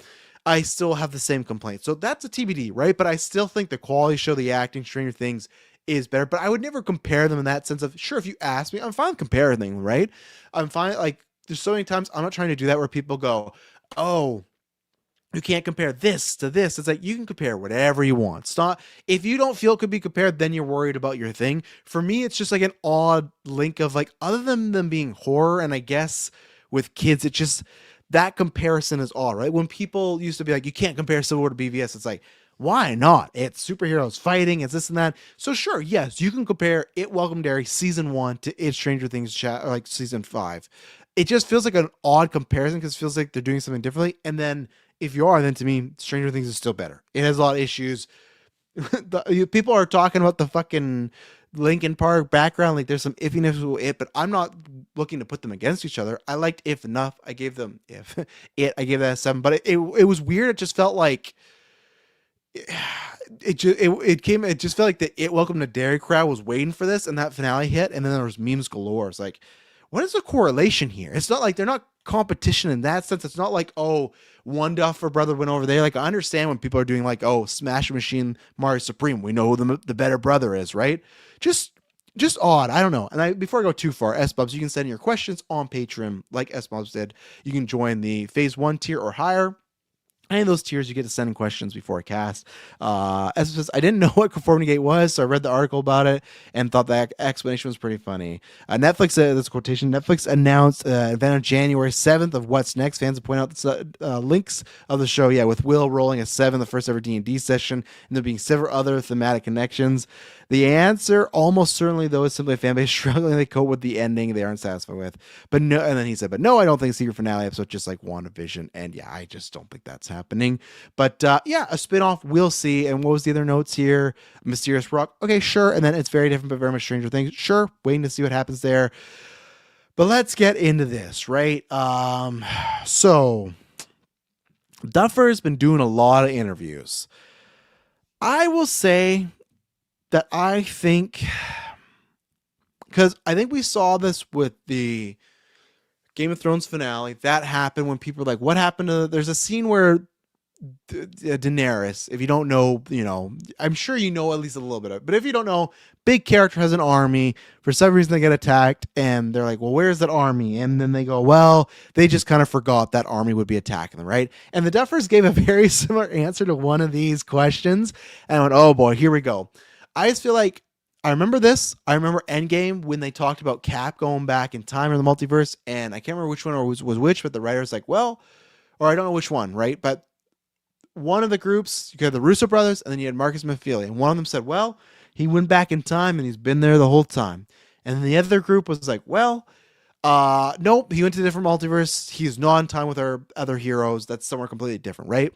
I still have the same complaint. So that's a TBD, right? But I still think the quality show, the acting, Stranger Things is better. But I would never compare them in that sense of, sure, if you ask me, I'm fine comparing them, right? I'm fine. Like, there's so many times I'm not trying to do that where people go, oh, You can't compare this to this. It's like you can compare whatever you want. It's not, if you don't feel it could be compared, then you're worried about your thing. For me, it's just like an odd link of like, other than them being horror, and I guess with kids, it just, that comparison is odd, right? When people used to be like, you can't compare Civil War to BVS, it's like, why not? It's superheroes fighting, it's this and that. So sure, yes, you can compare It Welcome Dairy season 1 to It Stranger Things like season 5. It just feels like an odd comparison because it feels like they're doing something differently. And then if you are, then to me, Stranger Things is still better. It has a lot of issues. People are talking about the fucking Linkin Park background, like there's some iffiness with it, but I'm not looking to put them against each other. I liked If enough. I gave them If it. I gave that a 7, but it was weird. It just felt like it just felt like the It Welcome to Dairy crowd was waiting for this, and that finale hit, and then there was memes galore. It's like, what is the correlation here? It's not like they're not competition in that sense. It's not like, oh, one Duffer brother went over there. Like, I understand when people are doing like, oh, Smash Machine Mario Supreme, we know who the better brother is, right? Just just odd. I don't know. And before I go too far, S-Bubs, you can send your questions on Patreon like S-Bubs did. You can join the phase 1 tier or higher. Any of those tiers, you get to send in questions before a cast. As I didn't know what conformity gate was, so I read the article about it and thought that explanation was pretty funny. Netflix, this quotation, Netflix announced an event on January 7th of What's Next. Fans have pointed out the links of the show, with Will rolling a 7, the first ever D&D session, and there being several other thematic connections. The answer, almost certainly, though, is simply a fanbase struggling to cope with the ending they aren't satisfied with. But no, and then he said, but no, I don't think secret finale episode just like WandaVision. And I just don't think that's happening. But a spinoff, we'll see. And what was the other notes here? Mysterious Rock. Okay, sure. And then It's Very Different, but Very Much Stranger Things. Sure. Waiting to see what happens there. But let's get into this, right? So Duffer's been doing a lot of interviews. I will say that I think, because I think we saw this with the Game of Thrones finale. That happened when people were like, what happened to, there's a scene where Daenerys, if you don't know, I'm sure you know at least a little bit of it, but if you don't know, big character has an army. For some reason they get attacked and they're like, well, where's that army? And then they go, well, they just kind of forgot that army would be attacking them, right? And the Duffers gave a very similar answer to one of these questions. And I went, oh boy, here we go. I just feel like I remember this. I remember Endgame when they talked about Cap going back in time or the multiverse, and I can't remember which one was which, but the writer's like, well, or I don't know which one, right? But one of the groups, you had the Russo brothers, and then you had Marcus Mephilia, and one of them said, well, he went back in time and he's been there the whole time. And then the other group was like, well, nope, he went to a different multiverse. He's not in time with our other heroes. That's somewhere completely different, right?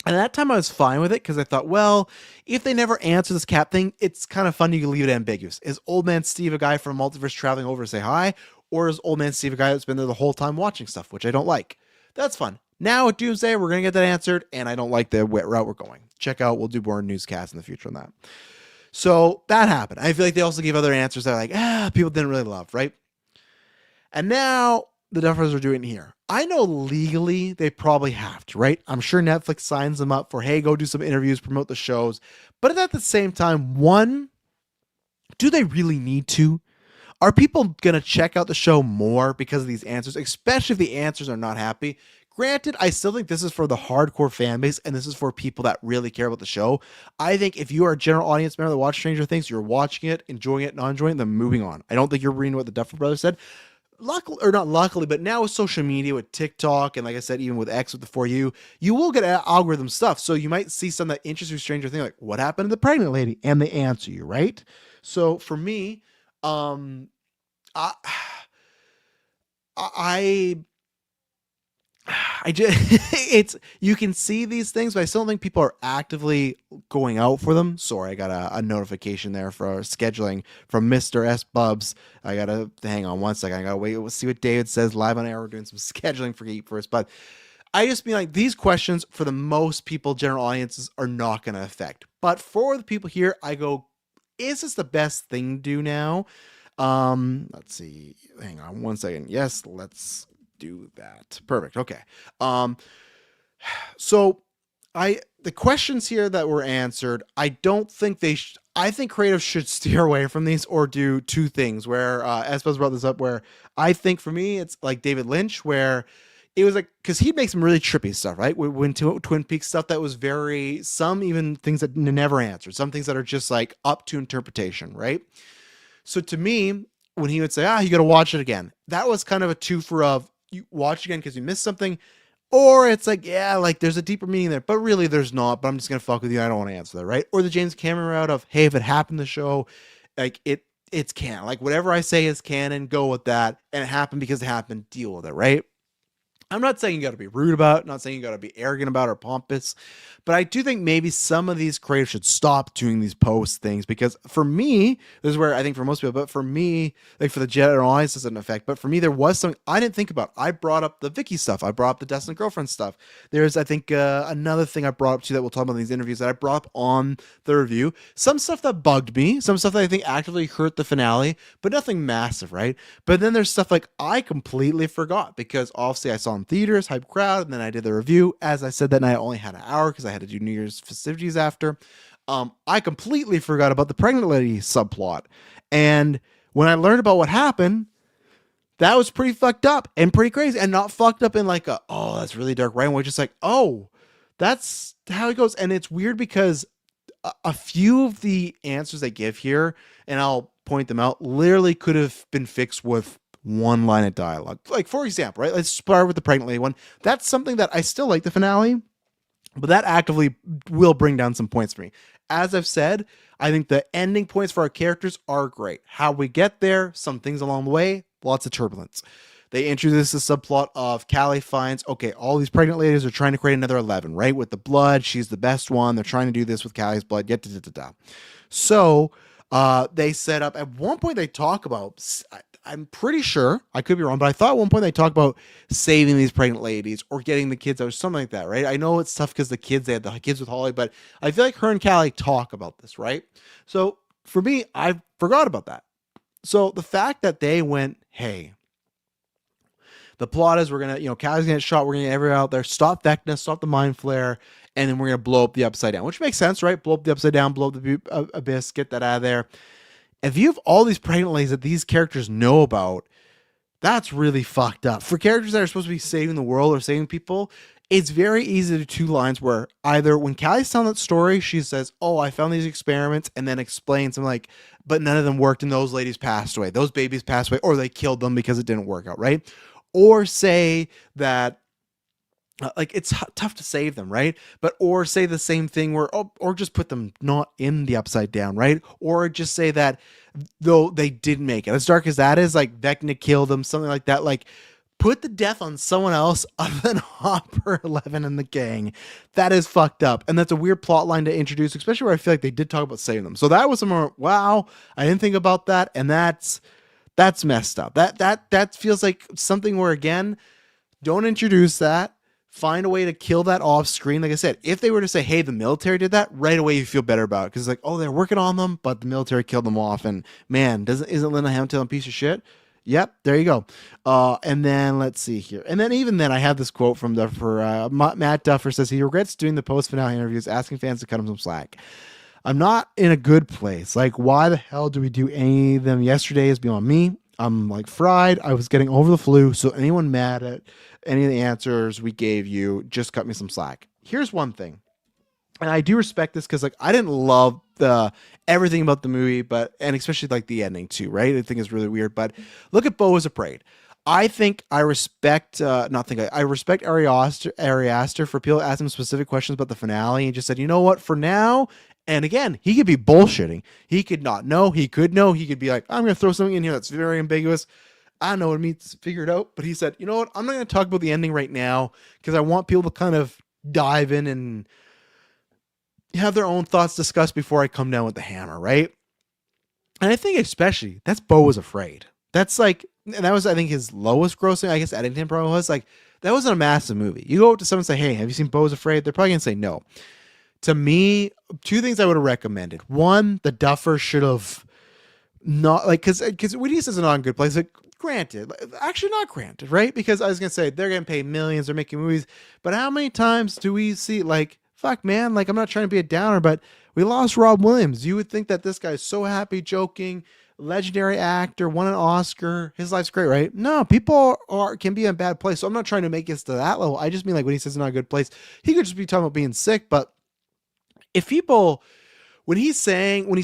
And at that time, I was fine with it because I thought, well, if they never answer this Cap thing, it's kind of fun. You can leave it ambiguous. Is Old Man Steve a guy from multiverse traveling over to say hi? Or is Old Man Steve a guy that's been there the whole time watching stuff, which I don't like? That's fun. Now at Doomsday, we're going to get that answered, and I don't like the route we're going. Check out, we'll do more newscasts in the future on that. So that happened. I feel like they also gave other answers that like, people didn't really love, right? And now the Duffers are doing it here. I know legally they probably have to, right? I'm sure Netflix signs them up for, hey, go do some interviews, promote the shows. But at the same time, one, do they really need to? Are people going to check out the show more because of these answers, especially if the answers are not happy? Granted, I still think this is for the hardcore fan base, and this is for people that really care about the show. I think if you are a general audience member that watch Stranger Things, you're watching it, enjoying it, not enjoying it, then moving on. I don't think you're reading what the Duffer Brothers said. Luckily, or not luckily, but now with social media, with TikTok, and like I said, even with X with the For You, you will get algorithm stuff. So you might see some that interests you, Stranger Things, like what happened to the pregnant lady, and they answer you, right? So for me, I just it's, you can see these things, but I still don't think people are actively going out for them. Sorry, I got a notification there for scheduling from Mr. S Bubs. I gotta hang on one second. I gotta wait. We'll see what David says live on air. We're doing some scheduling for Geek First, but I just mean like these questions for the most people, general audiences, are not gonna affect. But for the people here, I go, is this the best thing to do now? Let's see. Hang on one second. Yes, let's do that. Perfect. Okay. So the questions here that were answered, I don't think I think creative should steer away from these or do two things where, Espo's brought this up, where I think for me, it's like David Lynch, where it was like, because he'd make some really trippy stuff, right? When Twin Peaks stuff that was very, some even things that never answered, some things that are just like up to interpretation, right? So to me, when he would say, you got to watch it again, that was kind of a twofer of you watch again because you missed something, or it's like, yeah, like there's a deeper meaning there, but really there's not, but I'm just going to fuck with you. I don't want to answer that, right? Or the James Cameron route of, hey, if it happened in the show, like it's canon. Like whatever I say is canon, go with that. And it happened because it happened, deal with it, right? I'm not saying you got to be rude about it, not saying you got to be arrogant about it or pompous, but I do think maybe some of these creators should stop doing these post things, because for me, this is where I think for most people, but for me, like for the general audience, doesn't affect. But for me, there was something I didn't think about. I brought up the Vicky stuff. I brought up the Destined Girlfriend stuff. There's, I think, another thing I brought up too that we'll talk about in these interviews that I brought up on the review. Some stuff that bugged me, some stuff that I think actively hurt the finale, but nothing massive, right? But then there's stuff like I completely forgot, because obviously I saw in theaters, hype crowd, and then I did the review. As I said that night, I only had an hour because I had to do New Year's festivities after. I completely forgot about the pregnant lady subplot. And when I learned about what happened, that was pretty fucked up and pretty crazy, and not fucked up in like that's really dark, right? And we're just like, that's how it goes. And it's weird because a few of the answers they give here, and I'll point them out, literally could have been fixed with one line of dialogue. Like, for example, right? Let's start with the pregnant lady one. That's something that I still like the finale, but that actively will bring down some points for me. As I've said, I think the ending points for our characters are great. How we get there, some things along the way, lots of turbulence. They introduce the subplot of Callie finds, okay, all these pregnant ladies are trying to create another 11, right? With the blood, she's the best one. They're trying to do this with Callie's blood. So they set up, at one point they talk about, I'm pretty sure, I could be wrong, but I thought at one point they talked about saving these pregnant ladies or getting the kids out or something like that, right? I know it's tough because they had the kids with Holly, but I feel like her and Callie talk about this, right? So for me, I forgot about that. So the fact that they went, hey, the plot is we're going to, Callie's going to get shot, we're going to get everyone out there, stop Vecna, stop the Mind Flare, and then we're going to blow up the Upside Down, which makes sense, right? Blow up the Upside Down, blow up the Abyss, get that out of there. If you have all these pregnant ladies that these characters know about, that's really fucked up. For characters that are supposed to be saving the world or saving people, it's very easy to do two lines where either when Callie's telling that story, she says, I found these experiments, and then explains them like, but none of them worked and those ladies passed away. Those babies passed away, or they killed them because it didn't work out, right? Or say that like it's tough to save them, right? But or say the same thing where or just put them not in the Upside Down, right? Or just say that though they didn't make it, as dark as that is, like Vecna killed them, something like that. Like put the death on someone else other than Hopper 11 and the gang. That is fucked up, and that's a weird plot line to introduce, especially where I feel like they did talk about saving them. So that was some more, wow, I didn't think about that, and that's messed up. That feels like something where, again, don't introduce that. Find a way to kill that off screen. Like I said, if they were to say, hey, the military did that, right away you feel better about it. Because it's like, they're working on them, but the military killed them off. And man, isn't Linda Hamilton a piece of shit? Yep, there you go. And then let's see here. And then even then, I have this quote from Duffer. Matt Duffer says he regrets doing the post-finale interviews, asking fans to cut him some slack. I'm not in a good place. Like, why the hell do we do any of them yesterday is beyond me. I'm like fried. I was getting over the flu. So anyone mad at any of the answers we gave you, just cut me some slack. Here's one thing. And I do respect this because like I didn't love everything about the movie, and especially like the ending too, right? I think it's really weird. But look at Beau as a Parade. I think I respect I respect Ari Aster for people asking him specific questions about the finale and just said, you know what, for now. And again, he could be bullshitting. He could not know. He could know. He could be like, I'm going to throw something in here that's very ambiguous. I don't know what it means, figure it out. But he said, you know what? I'm not going to talk about the ending right now because I want people to kind of dive in and have their own thoughts discussed before I come down with the hammer, right? And I think especially, that's Beau Was Afraid. That's like, and that was, I think, his lowest grossing. I guess Eddington probably was. Like, that wasn't a massive movie. You go up to someone and say, hey, have you seen Beau Was Afraid? They're probably going to say no. To me, two things I would have recommended. One, the Duffer should have not, like, because Wheaties is not in a good place. Like, granted, actually not granted, right? Because I was going to say, they're going to pay millions, they're making movies. But how many times do we see, like, fuck, man, like, I'm not trying to be a downer, but we lost Rob Williams. You would think that this guy's so happy, joking, legendary actor, won an Oscar. His life's great, right? No, people can be in a bad place. So I'm not trying to make it to that level. I just mean like when he says not a good place, he could just be talking about being sick. But if people when he's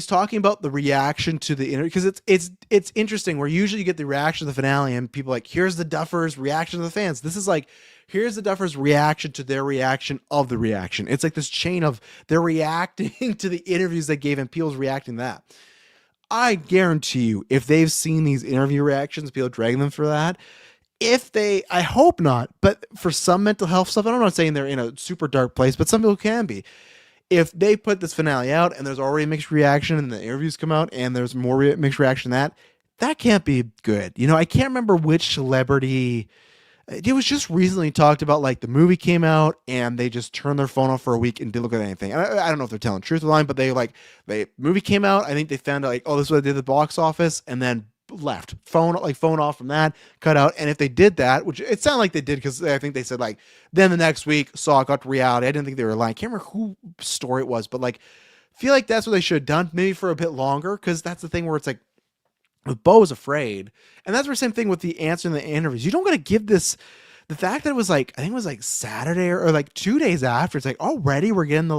talking about the reaction to the interview, because it's interesting where usually you get the reaction to the finale and people like, here's the Duffers reaction to the fans. This is like, here's the Duffers reaction to their reaction of the reaction. It's like this chain of they're reacting to the interviews they gave and people's reacting to that. I guarantee you, if they've seen these interview reactions, people dragging them for that. I hope not, but for some mental health stuff, I'm not saying they're in a super dark place, but some people can be. If they put this finale out and there's already mixed reaction and the interviews come out and there's more mixed reaction than that can't be good. I can't remember which celebrity. It was just recently talked about, like the movie came out and they just turned their phone off for a week and didn't look at anything. And I don't know if they're telling the truth or lying, but the movie came out. I think they found out like, oh, this is what they did at the box office, and then left phone off from that, cut out. And if they did that, which it sounded like they did, because I think they said like, then the next week saw it got to reality. I didn't think they were lying. I can't remember who story it was, but like, feel like that's what they should have done, maybe for a bit longer, because that's the thing where it's like, with Bo is afraid, and that's the same thing with the answer in the interviews. You don't got to give this. The fact that it was like, I think it was like Saturday or like 2 days after, it's like already we're getting the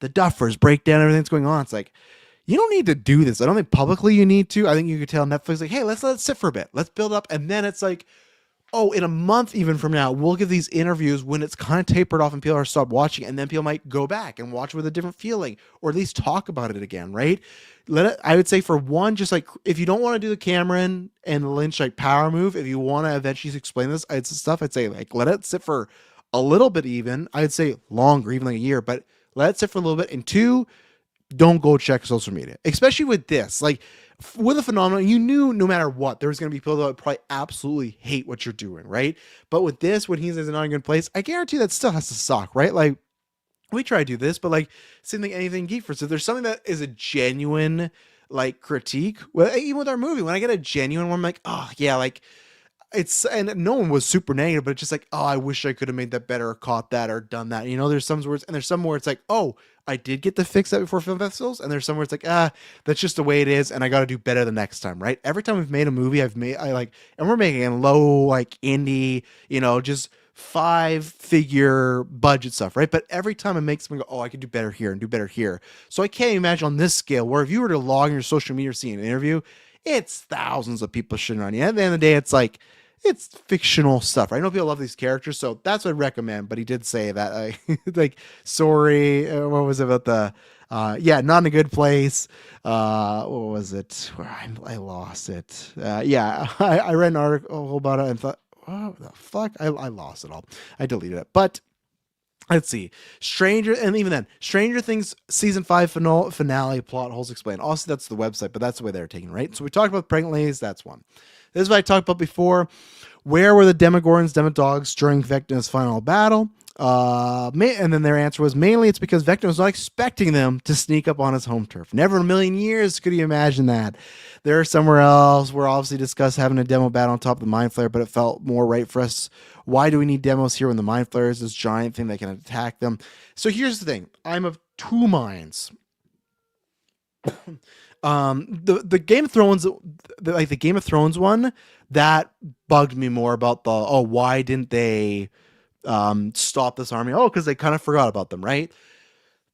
Duffers breakdown, everything that's going on. It's like, you don't need to do this. I don't think publicly you need to. I think you could tell Netflix like, hey, let's let it sit for a bit. Let's build up. And then it's like, oh, in a month even from now, we'll give these interviews when it's kind of tapered off and people are stopped watching. And then people might go back and watch with a different feeling, or at least talk about it again, right? I would say for one, just like, if you don't want to do the Cameron and Lynch like power move, if you want to eventually explain this, it's stuff I'd say like, let it sit for a little bit even. I'd say longer, even like a year, but let it sit for a little bit. And two, don't go check social media, especially with this. Like with a phenomenon, you knew no matter what, there was going to be people that would probably absolutely hate what you're doing, right? But with this, when he's in not a good place, I guarantee that still has to suck, right? Like we try to do this, but like same thing, anything geek for. So if there's something that is a genuine like critique, well, even with our movie, when I get a genuine one, I'm like, oh yeah, like and no one was super negative, but it's just like, oh, I wish I could have made that better or caught that or done that. There's some words, and there's some where it's like, oh, I did get to fix that before film festivals. And there's some where it's like, that's just the way it is. And I got to do better the next time. Right. Every time we've made a movie, and we're making a low, like indie, just 5-figure budget stuff. Right. But every time it makes me go, oh, I could do better here and do better here. So I can't imagine on this scale where if you were to log in your social media or see an interview, it's thousands of people shitting on you. At the end of the day, it's like, it's fictional stuff. I know people love these characters, so that's what I'd recommend. But he did say that, like, sorry, what was it about the, not in a good place. What was it? Where I lost it. I read an article about it and thought, oh, the fuck? I lost it all. I deleted it. But let's see. Stranger Things season 5 finale plot holes explained. Also, that's the website, but that's the way they're taking, right? So we talked about pregnant ladies. That's one. This is what I talked about before. Where were the Demogorgons, Demodogs during Vecna's final battle? And then their answer was mainly it's because Vecna was not expecting them to sneak up on his home turf. Never in a million years could you imagine that. They're somewhere else. We're obviously discussed having a demo battle on top of the Mind Flayer, but it felt more right for us. Why do we need demos here when the Mind Flayer is this giant thing that can attack them? So here's the thing. I'm of two minds. The Game of Thrones, the Game of Thrones one, that bugged me more about why didn't they stop this army? Oh, because they kind of forgot about them, right?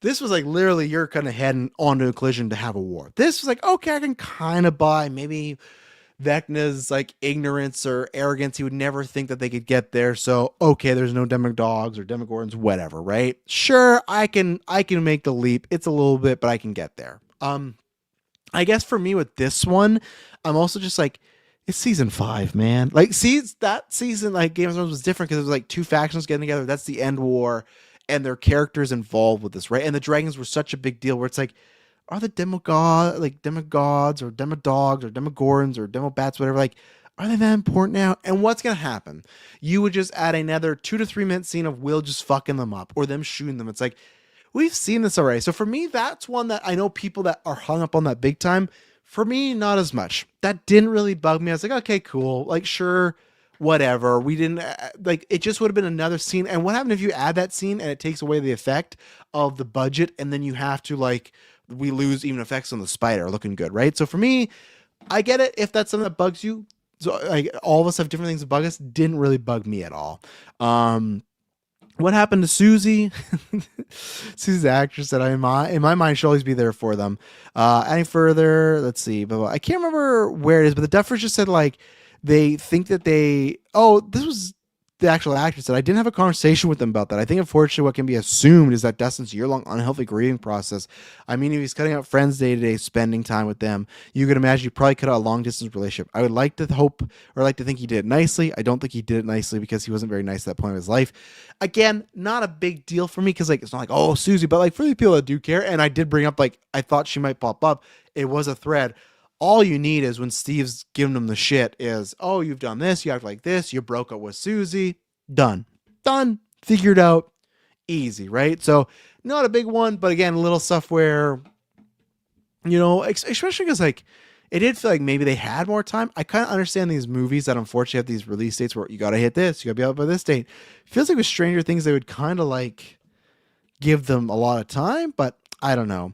This was like literally you're kind of heading onto a collision to have a war. This was like, okay, I can kind of buy maybe Vecna's like ignorance or arrogance. He would never think that they could get there. So, okay, there's no Demodogs or Demogorgons, whatever, right? Sure, I can make the leap. It's a little bit, but I can get there. I guess for me with this one, I'm also just like, it's season 5, man. Like, see, that season, like Game of Thrones was different because it was like two factions getting together. That's the end war, and their characters involved with this, right? And the dragons were such a big deal where it's like, are the demogods or demodogs or demogorgons or demobats, whatever, like, are they that important now? And what's going to happen? You would just add another 2 to 3 minute scene of Will just fucking them up or them shooting them. It's like, we've seen this already. So for me, that's one that I know people that are hung up on that big time. For me, not as much. That didn't really bug me. I was like, okay, cool. Like, sure, whatever. We didn't, like, it just would have been another scene. And what happened if you add that scene and it takes away the effect of the budget and then you have to, like, we lose even effects on the spider looking good, right? So for me, I get it if that's something that bugs you. So like all of us have different things that bug us. Didn't really bug me at all. Um, what happened to Susie? Susie's the actress that in my mind she'll always be there for them. Any further? Let's see. But I can't remember where it is. But the Duffers just said like they think that they. Oh, this was the actual actress said I didn't have a conversation with them about that. I think unfortunately what can be assumed is that Dustin's year-long unhealthy grieving process. I mean, if he's cutting out friends day to day, spending time with them, you could imagine you probably cut out a long distance relationship. I would like to hope or like to think he did it nicely. I don't think he did it nicely because he wasn't very nice at that point of his life. Again, not a big deal for me because like it's not like oh Susie, but like for the people that do care, and I did bring up like I thought she might pop up. It was a thread. All you need is when Steve's giving them the shit is, oh, you've done this, you act like this, you broke up with Susie, done, figured out, easy, right? So not a big one, but again, a little stuff where, you know, especially because like it did feel like maybe they had more time. I kind of understand these movies that unfortunately have these release dates where you got to hit this, you got to be out by this date. Feels like with Stranger Things, they would kind of like give them a lot of time, but I don't know.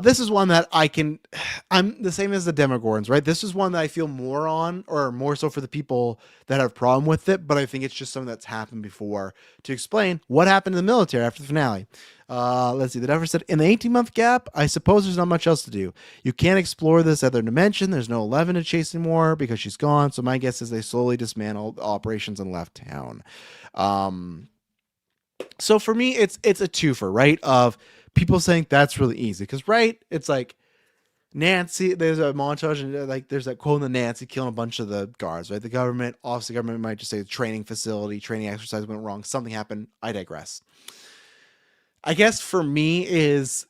This is one that I'm the same as the Demogorgons, right? This is one that I feel more on, or more so for the people that have problem with it, but I think it's just something that's happened before. To explain what happened in the military after the finale. Let's see. The Duffer said, in the 18-month gap, I suppose there's not much else to do. You can't explore this other dimension. There's no 11 to chase anymore because she's gone. So my guess is they slowly dismantled operations and left town. So for me, it's a twofer, right? Of people saying that's really easy because right, it's like Nancy. There's a montage and like there's that quote in the Nancy killing a bunch of the guards, right? The government, obviously, the government might just say the training facility, training exercise went wrong, something happened. I digress. I guess for me is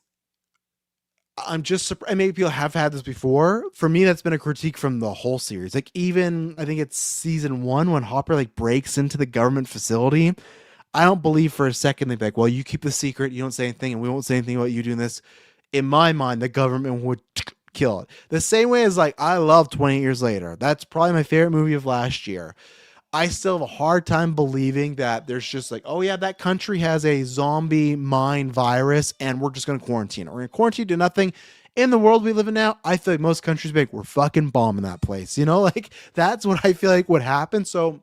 I'm just surprised. Maybe people have had this before. For me, that's been a critique from the whole series. Like even I think it's season 1 when Hopper like breaks into the government facility. I don't believe for a second they'd be like, well, you keep the secret, you don't say anything, and we won't say anything about you doing this. In my mind, the government would kill it. The same way as like I love 28 Years Later. That's probably my favorite movie of last year. I still have a hard time believing that there's just like, oh yeah, that country has a zombie mind virus and we're just going to quarantine it. We're going to quarantine, do nothing. In the world we live in now, I feel like most countries be like, we're fucking bombing that place. You know, like that's what I feel like would happen. So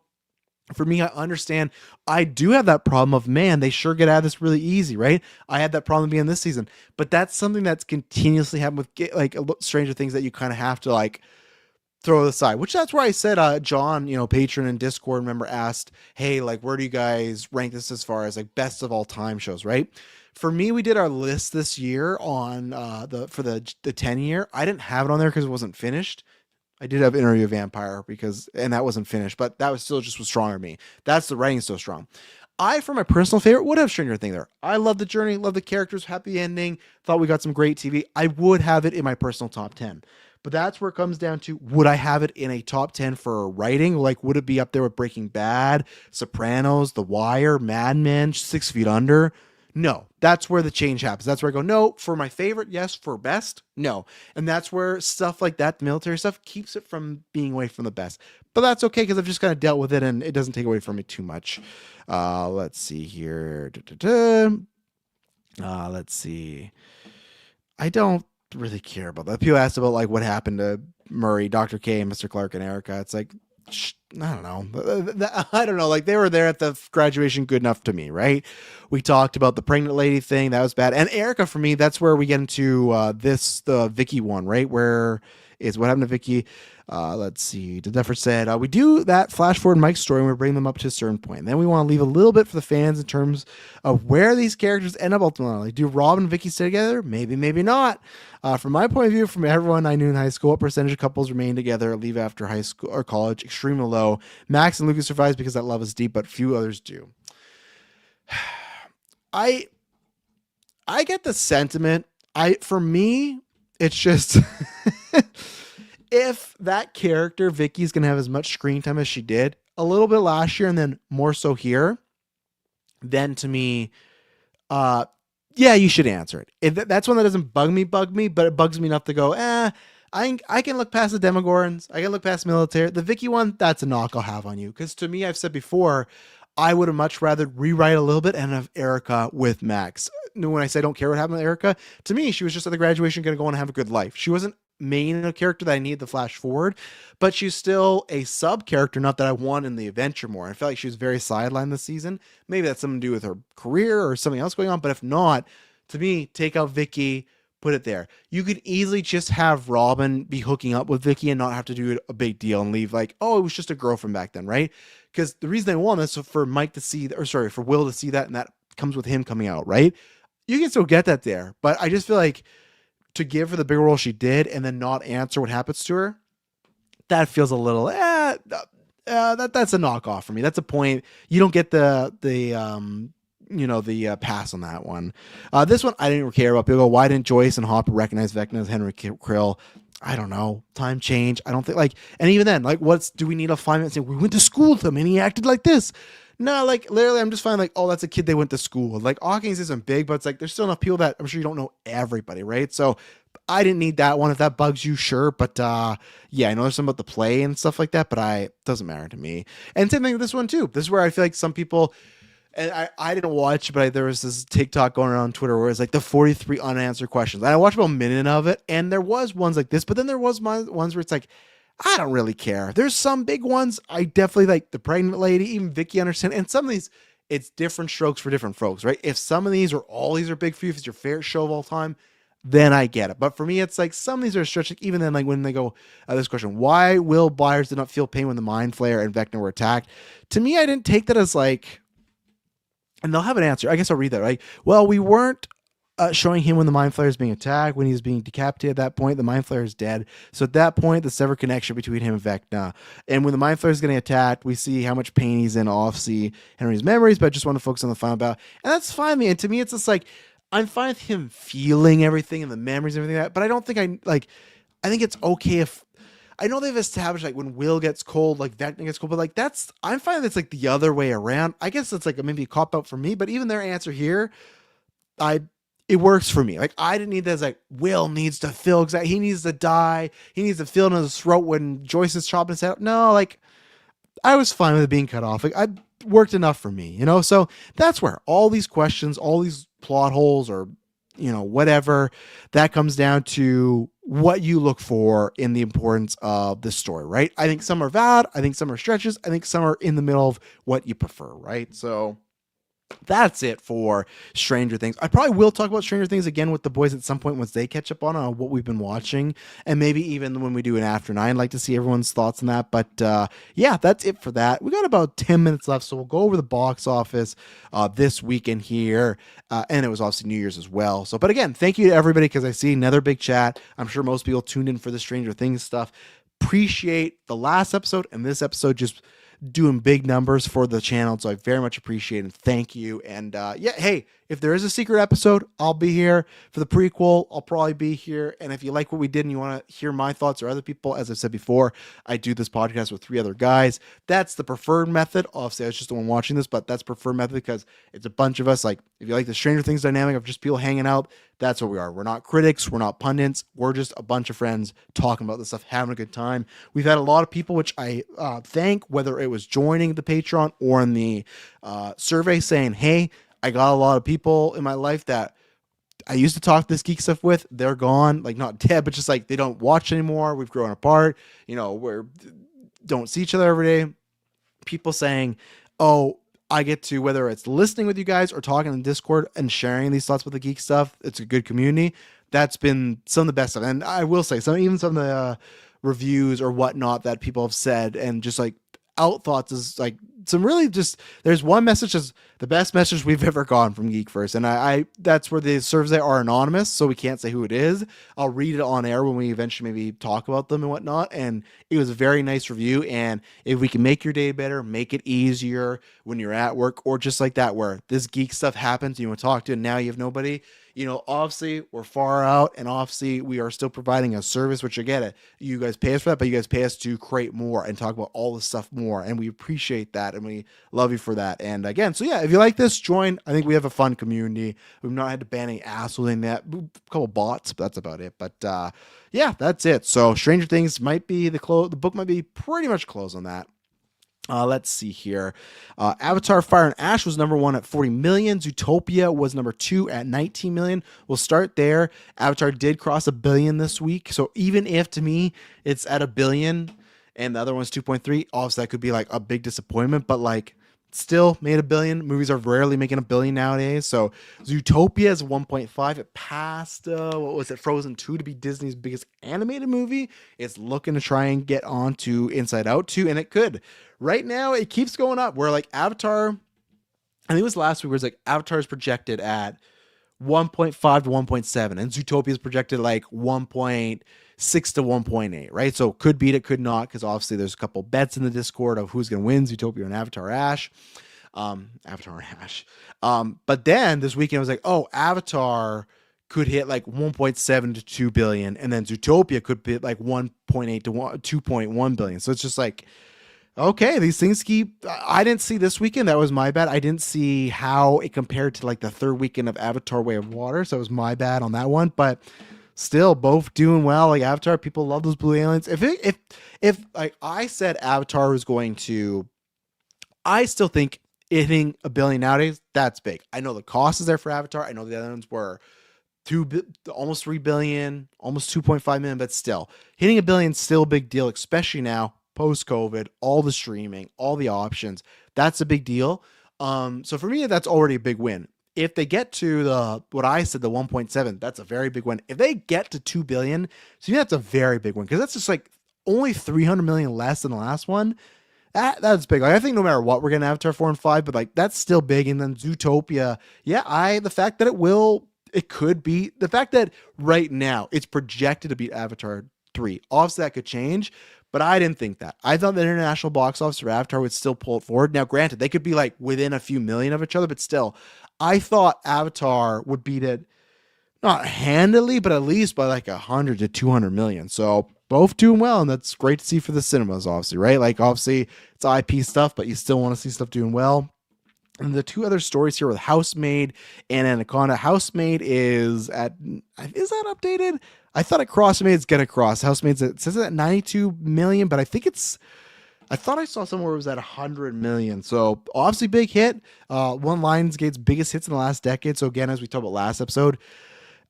for me, I understand. I do have that problem of, man, they sure get out of this really easy, right? I had that problem being this season, but that's something that's continuously happened with like Stranger Things that you kind of have to like throw aside, which that's where I said, John, you know, patron and Discord member asked, hey, like, where do you guys rank this as far as like best of all time shows, right? For me, we did our list this year on the 10 year. I didn't have it on there because it wasn't finished. I did have Interview with Vampire and that wasn't finished, but that was still just was stronger to me. That's the writing so strong. I, for my personal favorite, would have Stranger Things there. I love the journey, love the characters, happy ending. Thought we got some great TV. I would have it in my personal top 10. But that's where it comes down to, would I have it in a top 10 for writing? Like, would it be up there with Breaking Bad, Sopranos, The Wire, Mad Men, 6 Feet Under? No, that's where the change happens. That's where I go, no, for my favorite, yes, for best, no. And that's where stuff like that, military stuff, keeps it from being away from the best. But that's okay because I've just kind of dealt with it and it doesn't take away from me too much. Let's see here. Let's see. I don't really care about that. People asked about like what happened to Murray, Dr. K, Mr. Clark, and Erica. It's like, I don't know. I don't know. Like they were there at the graduation good enough to me, right? We talked about the pregnant lady thing. That was bad. And Erica, for me, that's where we get into the Vicky one, right? Where is what happened to Vicky? Let's see. The Duffer said, we do that flash forward Mike's story and we bring them up to a certain point. And then we want to leave a little bit for the fans in terms of where these characters end up ultimately. Do Rob and Vicky stay together? Maybe, maybe not. From my point of view, from everyone I knew in high school, what percentage of couples remain together, leave after high school or college? Extremely low. Max and Lucas survives because that love is deep, but few others do. I get the sentiment. For me, it's just if that character Vicky's gonna have as much screen time as she did a little bit last year and then more so here, then to me, yeah, you should answer it. That's one that doesn't bug me, but it bugs me enough to go, I can look past the Demogorgons. I can look past military. The Vicky one, that's a knock I'll have on you. Because to me, I've said before, I would have much rather rewrite a little bit and have Erica with Max. When I say I don't care what happened to Erica, to me, she was just at the graduation going to go and have a good life. She wasn't main character that I need to flash forward, but she's still a sub character, not that I want in the adventure more. I felt like she was very sidelined this season. Maybe that's something to do with her career or something else going on, but if not, to me, take out Vicky, put it there. You could easily just have Robin be hooking up with Vicky and not have to do a big deal and leave like, oh, it was just a girlfriend back then, right? Because the reason I want this is for Mike to see, or sorry, for Will to see that, and that comes with him coming out, right? You can still get that there, but I just feel like to give her the bigger role she did and then not answer what happens to her, that feels a little that's a knockoff for me. That's a point. You don't get the pass on that one. This one I didn't care about. People go, why didn't Joyce and Hopper recognize Vecna as Henry Krill? I don't know. Time change. I don't think like, and even then, like, do we need a 5 minutes saying we went to school with him and he acted like this? No, like literally, I'm just finding like, oh, that's a kid they went to school with. Like Hawkins isn't big, but it's like there's still enough people that I'm sure you don't know everybody, right? So I didn't need that one. If that bugs you, sure. But yeah, I know there's something about the play and stuff like that, but it doesn't matter to me. And same thing with this one too. This is where I feel like some people, and I didn't watch, but there was this TikTok going around on Twitter where it's like the 43 unanswered questions. And I watched about a minute of it, and there was ones like this, but then there was ones where it's like, I don't really care. There's some big ones. I definitely like the pregnant lady, even Vicky understand. And some of these, it's different strokes for different folks, right? If some of these or all these are big for you, if it's your favorite show of all time, then I get it. But for me, it's like some of these are stretching. Even then, like when they go, this question, why Will Byers did not feel pain when the Mind Flayer and Vecna were attacked? To me, I didn't take that as like, and they'll have an answer. I guess I'll read that, right? Well, we weren't showing him when the Mind Flayer is being attacked, when he's being decapitated. At that point, the Mind Flayer is dead. So at that point, the severed connection between him and Vecna. And when the Mind Flayer is getting attacked, we see how much pain he's in. Obviously, Henry's memories, but I just want to focus on the final battle. And that's fine, man. To me, it's just like, I'm fine with him feeling everything and the memories and everything like that, but I don't think I think it's okay if, I know they've established like when Will gets cold, like Vecna gets cold, but like I'm fine that's like the other way around. I guess it's like maybe a cop out for me, but even their answer here, it works for me. Like I didn't need that as like Will needs to feel exactly, he needs to die, he needs to feel in his throat when Joyce is chopping his head. No, like I was fine with it being cut off. Like I worked enough for me, so that's where all these questions, all these plot holes or whatever, that comes down to what you look for in the importance of the story, right? I think some are valid, I think some are stretches, I think some are in the middle of what you prefer, right? So that's it for Stranger Things. I probably will talk about Stranger Things again with the boys at some point once they catch up on what we've been watching, and maybe even when we do an after 9, I'd like to see everyone's thoughts on that. But yeah, that's it for that. We got about 10 minutes left, so we'll go over the box office this weekend here, and it was obviously New Year's as well. So, but again, thank you to everybody because I see another big chat. I'm sure most people tuned in for the Stranger Things stuff. Appreciate the last episode and this episode just doing big numbers for the channel, so I very much appreciate it and thank you. And yeah, hey, if there is a secret episode, I'll be here. For the prequel, I'll probably be here. And if you like what we did and you want to hear my thoughts or other people, as I've said before, I do this podcast with 3 other guys. That's the preferred method. Obviously I was just the one watching this, but that's preferred method because it's a bunch of us. Like if you like the Stranger Things dynamic of just people hanging out, that's what we are. We're not critics, we're not pundits, we're just a bunch of friends talking about this stuff, having a good time. We've had a lot of people, which I thank, whether it was joining the Patreon or in the survey, saying, hey, I got a lot of people in my life that I used to talk this geek stuff with. They're gone, like not dead, but just like they don't watch anymore. We've grown apart. We're don't see each other every day. People saying, oh, I get to, whether it's listening with you guys or talking in Discord and sharing these thoughts with the geek stuff. It's a good community. That's been some of the best stuff. And I will say even some of the reviews or whatnot that people have said and just like out thoughts is like some really just, there's one message that's the best message we've ever gotten from Geek First. And I that's where the surveys are anonymous, so we can't say who it is. I'll read it on air when we eventually maybe talk about them and whatnot. And it was a very nice review. And if we can make your day better, make it easier when you're at work or just like that, where this geek stuff happens, you want to talk to, and now you have nobody, obviously we're far out and obviously we are still providing a service, which I get it. You guys pay us for that, but you guys pay us to create more and talk about all this stuff more. And we appreciate that. And we love you for that. And again, so yeah, if you like this, join. I think we have a fun community. We've not had to ban any assholes in that. A couple bots, but that's about it. But yeah, that's it. So Stranger Things might be the book might be pretty much closed on that. Let's see here. Avatar Fire and Ash was number one at 40 million. Zootopia was number two at 19 million. We'll start there. Avatar did cross a billion this week. So even if to me it's at a billion and the other one's 2.3, obviously that could be like a big disappointment, but like still made a billion. Movies are rarely making a billion nowadays. So Zootopia is 1.5. It passed, what was it, Frozen 2 to be Disney's biggest animated movie. It's looking to try and get on to Inside Out 2, and it could. Right now, it keeps going up. Where like Avatar, I think it was last week, where it's like Avatar is projected at 1.5 to 1.7, and Zootopia is projected like 1.6 to 1.8, right? So could beat it, could not, because obviously there's a couple bets in the Discord of who's going to win, Zootopia and Avatar Ash. Avatar and Ash. But then this weekend I was like, oh, Avatar could hit like 1.7 to 2 billion, and then Zootopia could hit like 1.8 to 2.1 billion. So it's just like, okay, these things keep. I didn't see this weekend. That was my bad. I didn't see how it compared to like the third weekend of Avatar: Way of Water. So it was my bad on that one. But still, both doing well. Like Avatar, people love those blue aliens. If like I said, Avatar was going to, I still think hitting a billion nowadays, that's big. I know the cost is there for Avatar. I know the other ones were almost 3 billion, almost 2.5 million, but still hitting a billion still a big deal, especially now post-COVID, all the streaming, all the options. That's a big deal. So for me, that's already a big win. If they get to what I said, the 1.7, that's a very big win. If they get to 2 billion, to me, that's a very big win, because that's just like only 300 million less than the last one. That's big. Like, I think no matter what, we're getting Avatar 4 and 5, but like that's still big. And then Zootopia, the fact that it could be, the fact that right now it's projected to beat Avatar 3. Obviously that could change, but I didn't think that. I thought the international box office for Avatar would still pull it forward. Now, granted, they could be like within a few million of each other, but still, I thought Avatar would beat it, not handily, but at least by like 100 to 200 million. So both doing well, and that's great to see for the cinemas, obviously, right? Like, obviously, it's IP stuff, but you still want to see stuff doing well. And the two other stories here with Housemaid and Anaconda. Housemaid is that updated? I thought it crossed. Maybe it's gonna cross. Housemaid's it says it's at 92 million, but I thought I saw somewhere it was at 100 million. So obviously big hit. One of Lionsgate's biggest hits in the last decade. So again, as we talked about last episode,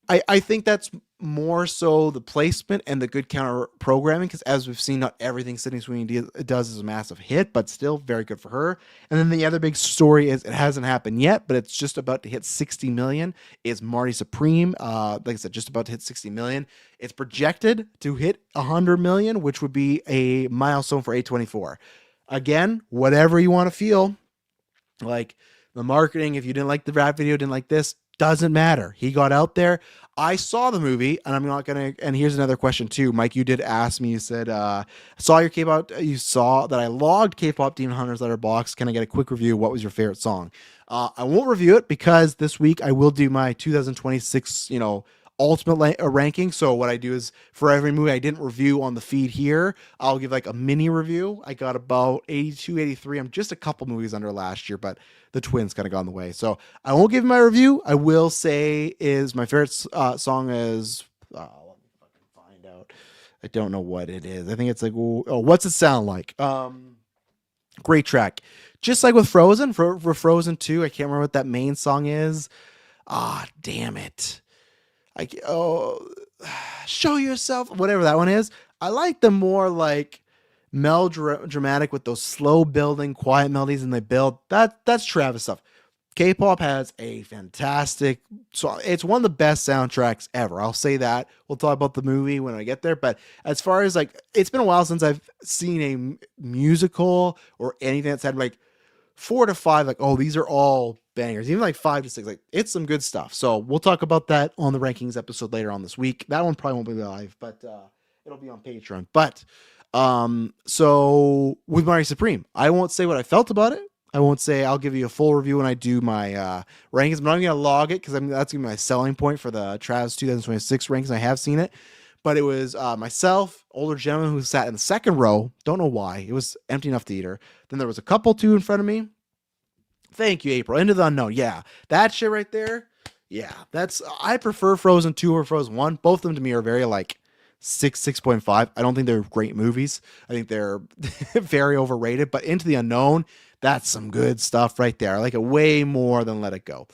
I think that's more so the placement and the good counter programming, because as we've seen, not everything Sydney Sweeney does is a massive hit, but still very good for her. And then the other big story is, it hasn't happened yet, but it's just about to hit 60 million, is Marty Supreme. Like I said, just about to hit 60 million. It's projected to hit 100 million, which would be a milestone for A24. Again, whatever you want to feel, like the marketing, if you didn't like the rap video, didn't like this, doesn't matter. He got out there. I saw the movie, and I'm not gonna. And here's another question too, Mike. You did ask me. You said, "Saw your K-pop. You saw that I logged K-pop Demon Hunters Letterboxd. Can I get a quick review? What was your favorite song?" I won't review it, because this week I will do my 2026, ultimate ranking. So what I do is, for every movie I didn't review on the feed here, I'll give like a mini review. I got about 82, 83. I'm just a couple movies under last year, but the twins kind of got in the way. So I won't give my review. I will say is my favorite song is, let me fucking find out. I don't know what it is. I think it's like, What's It Sound Like? Great track. Just like with Frozen, for Frozen 2, I can't remember what that main song is. Damn it. Show yourself, whatever that one is. I like the more like melodramatic with those slow building, quiet melodies, and they build. That's Travis stuff. K-pop has a fantastic song. It's one of the best soundtracks ever. I'll say that. We'll talk about the movie when I get there. But as far as like, it's been a while since I've seen a musical or anything that's had like 4 to 5, like, oh, these are all bangers. Even like 5 to 6, like, it's some good stuff. So we'll talk about that on the rankings episode later on this week. That one probably won't be live, but it'll be on Patreon. But so with Marty Supreme, I won't say what I felt about it. I won't say. I'll give you a full review when I do my rankings. I'm not going to log it, because that's going to be my selling point for the Travis 2026 rankings. I have seen it. But it was myself, older gentleman who sat in the second row. Don't know why. It was empty enough theater. Then there was a couple, two in front of me. Thank you, April. Into the Unknown. Yeah, that shit right there. Yeah, I prefer Frozen 2 or Frozen 1. Both of them to me are very like 6.5. I don't think they're great movies. I think they're very overrated. But Into the Unknown, that's some good stuff right there. I like it way more than Let It Go.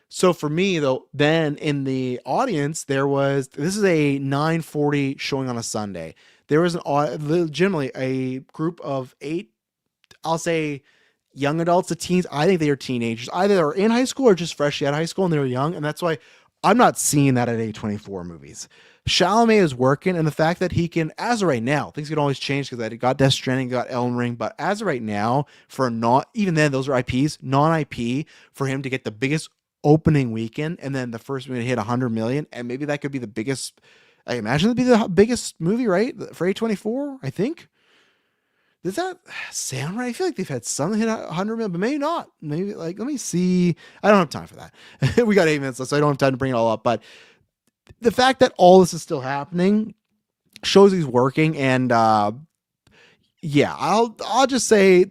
So for me though, then in the audience, this is a 9:40 showing on a Sunday. There was legitimately a group of 8, I'll say, young adults to teens. I think they are teenagers. Either they're in high school or just freshly out of high school and they're young. And that's why I'm not seeing that at A24 movies. Chalamet is working, and the fact that he can, as of right now, things can always change because I got Death Stranding, got Elden Ring, but as of right now, for not, even then, those are IPs, non-IP, for him to get the biggest opening weekend and then the first movie to hit 100 million, and maybe that could be the biggest, I imagine it'd be the biggest movie, right? For A24, I think. Does that sound right? I feel like they've had some hit 100 million, but maybe not. Maybe, like, let me see. I don't have time for that. We got 8 minutes left, so I don't have time to bring it all up. But the fact that all this is still happening shows he's working. And yeah, I'll just say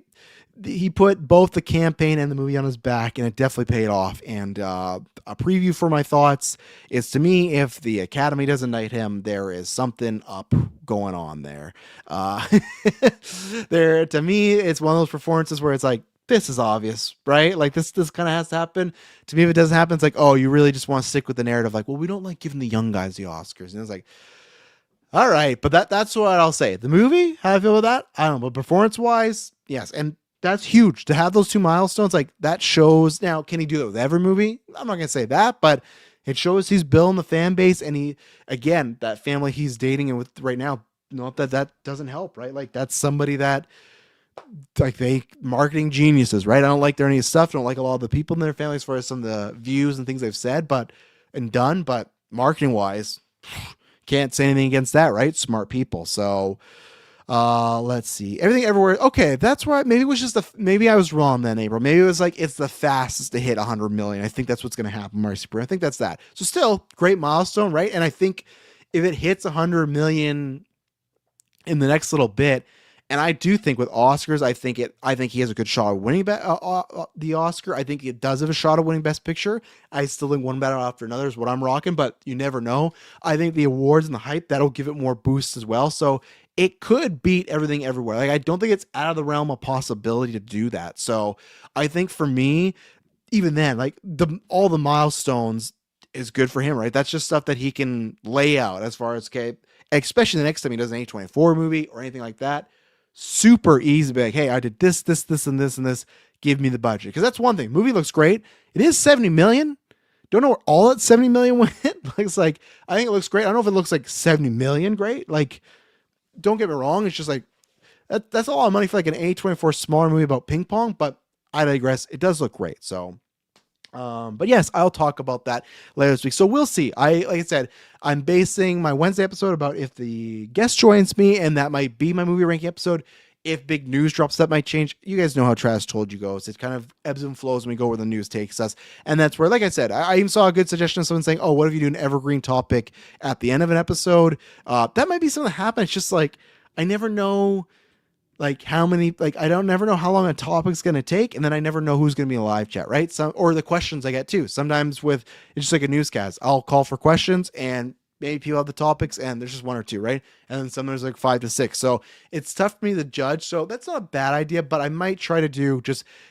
he put both the campaign and the movie on his back, and it definitely paid off. And a preview for my thoughts is, to me, if the Academy doesn't knight him, there is something up going on there. To me, it's one of those performances where it's like, this is obvious, right? Like this kind of has to happen. To me, if it doesn't happen, it's like, oh, you really just want to stick with the narrative. Like, well, we don't like giving the young guys the Oscars. And it's like, all right, but that's what I'll say. The movie, how I feel about that, I don't know. But performance-wise, yes. And that's huge to have those 2 milestones. Like, that shows. Now, can he do that with every movie? I'm not gonna say that, but it shows he's building the fan base, and he, again, that family he's dating and with right now, not that doesn't help, right? Like, that's somebody that, like, they marketing geniuses, right? I don't like their any stuff. I don't like a lot of the people in their family as far as some of the views and things they've said, but marketing wise, can't say anything against that, right? Smart people. So let's see. Everything Everywhere. Okay, that's why maybe it was just maybe I was wrong then, April. Maybe it was like it's the fastest to hit 100 million. I think that's what's going to happen, Marcy Spring. I think that's that. So still great milestone, right? And I think if it hits 100 million in the next little bit, and I do think with Oscars, I think he has a good shot of winning the Oscar. I think it does have a shot of winning Best Picture. I still think one battle after another is what I'm rocking, but you never know. I think the awards and the hype, that'll give it more boost as well. So it could beat Everything Everywhere. Like, I don't think it's out of the realm of possibility to do that. So I think for me, even then, like, all the milestones is good for him, right? That's just stuff that he can lay out as far as, okay, especially the next time he does an A24 movie or anything like that. Super easy to be like, hey, I did this, and this. Give me the budget. Because that's one thing. Movie looks great. It is 70 million. Don't know where all that 70 million went. It's like, I think it looks great. I don't know if it looks like 70 million great. Like, don't get me wrong. It's just like, that's a lot of money for like an A24 smaller movie about ping pong. But I digress. It does look great. So, but yes, I'll talk about that later this week. So we'll see. Like I said, I'm basing my Wednesday episode about if the guest joins me, and that might be my movie ranking episode. If big news drops, that might change. You guys know how Trash Told You goes. It kind of ebbs and flows when we go where the news takes us. And that's where, like I said, I even saw a good suggestion of someone saying, oh, what if you do an evergreen topic at the end of an episode? That might be something that happens. It's just like, I never know, like, how many, like, I don't never know how long a topic's going to take, and then I never know who's going to be in a live chat, right? Or the questions I get too. Sometimes it's just like a newscast. I'll call for questions, and maybe people have the topics, and there's just 1 or 2, right? And then some there's like 5 to 6. So it's tough for me to judge. So that's not a bad idea, but I might try to do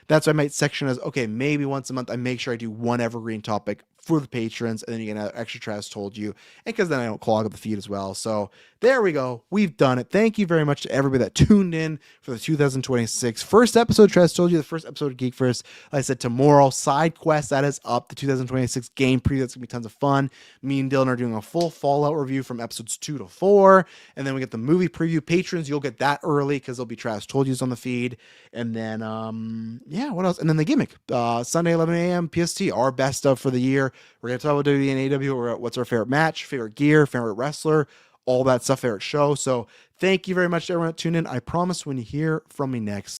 that's why I might section as, okay, maybe once a month I make sure I do one evergreen topic for the patrons, and then you can have extra Trash Told You, and because then I don't clog up the feed as well. So there we go. We've done it. Thank you very much to everybody that tuned in for the 2026 first episode of Trash Told You, the first episode of Geek First. Like I said, tomorrow, Side Quest, that is up, the 2026 game preview. That's going to be tons of fun. Me and Dylan are doing a full Fallout review from episodes 2 to 4, and then we get the movie preview. Patrons, you'll get that early because there'll be Trash Told Yous on the feed. And then, yeah, what else? And then the gimmick, Sunday, 11 a.m. PST, our best of for the year. We're going to talk about WWE and AW, what's our favorite match, favorite gear, favorite wrestler, all that stuff, favorite show. So thank you very much to everyone that tuned in. I promise when you hear from me next,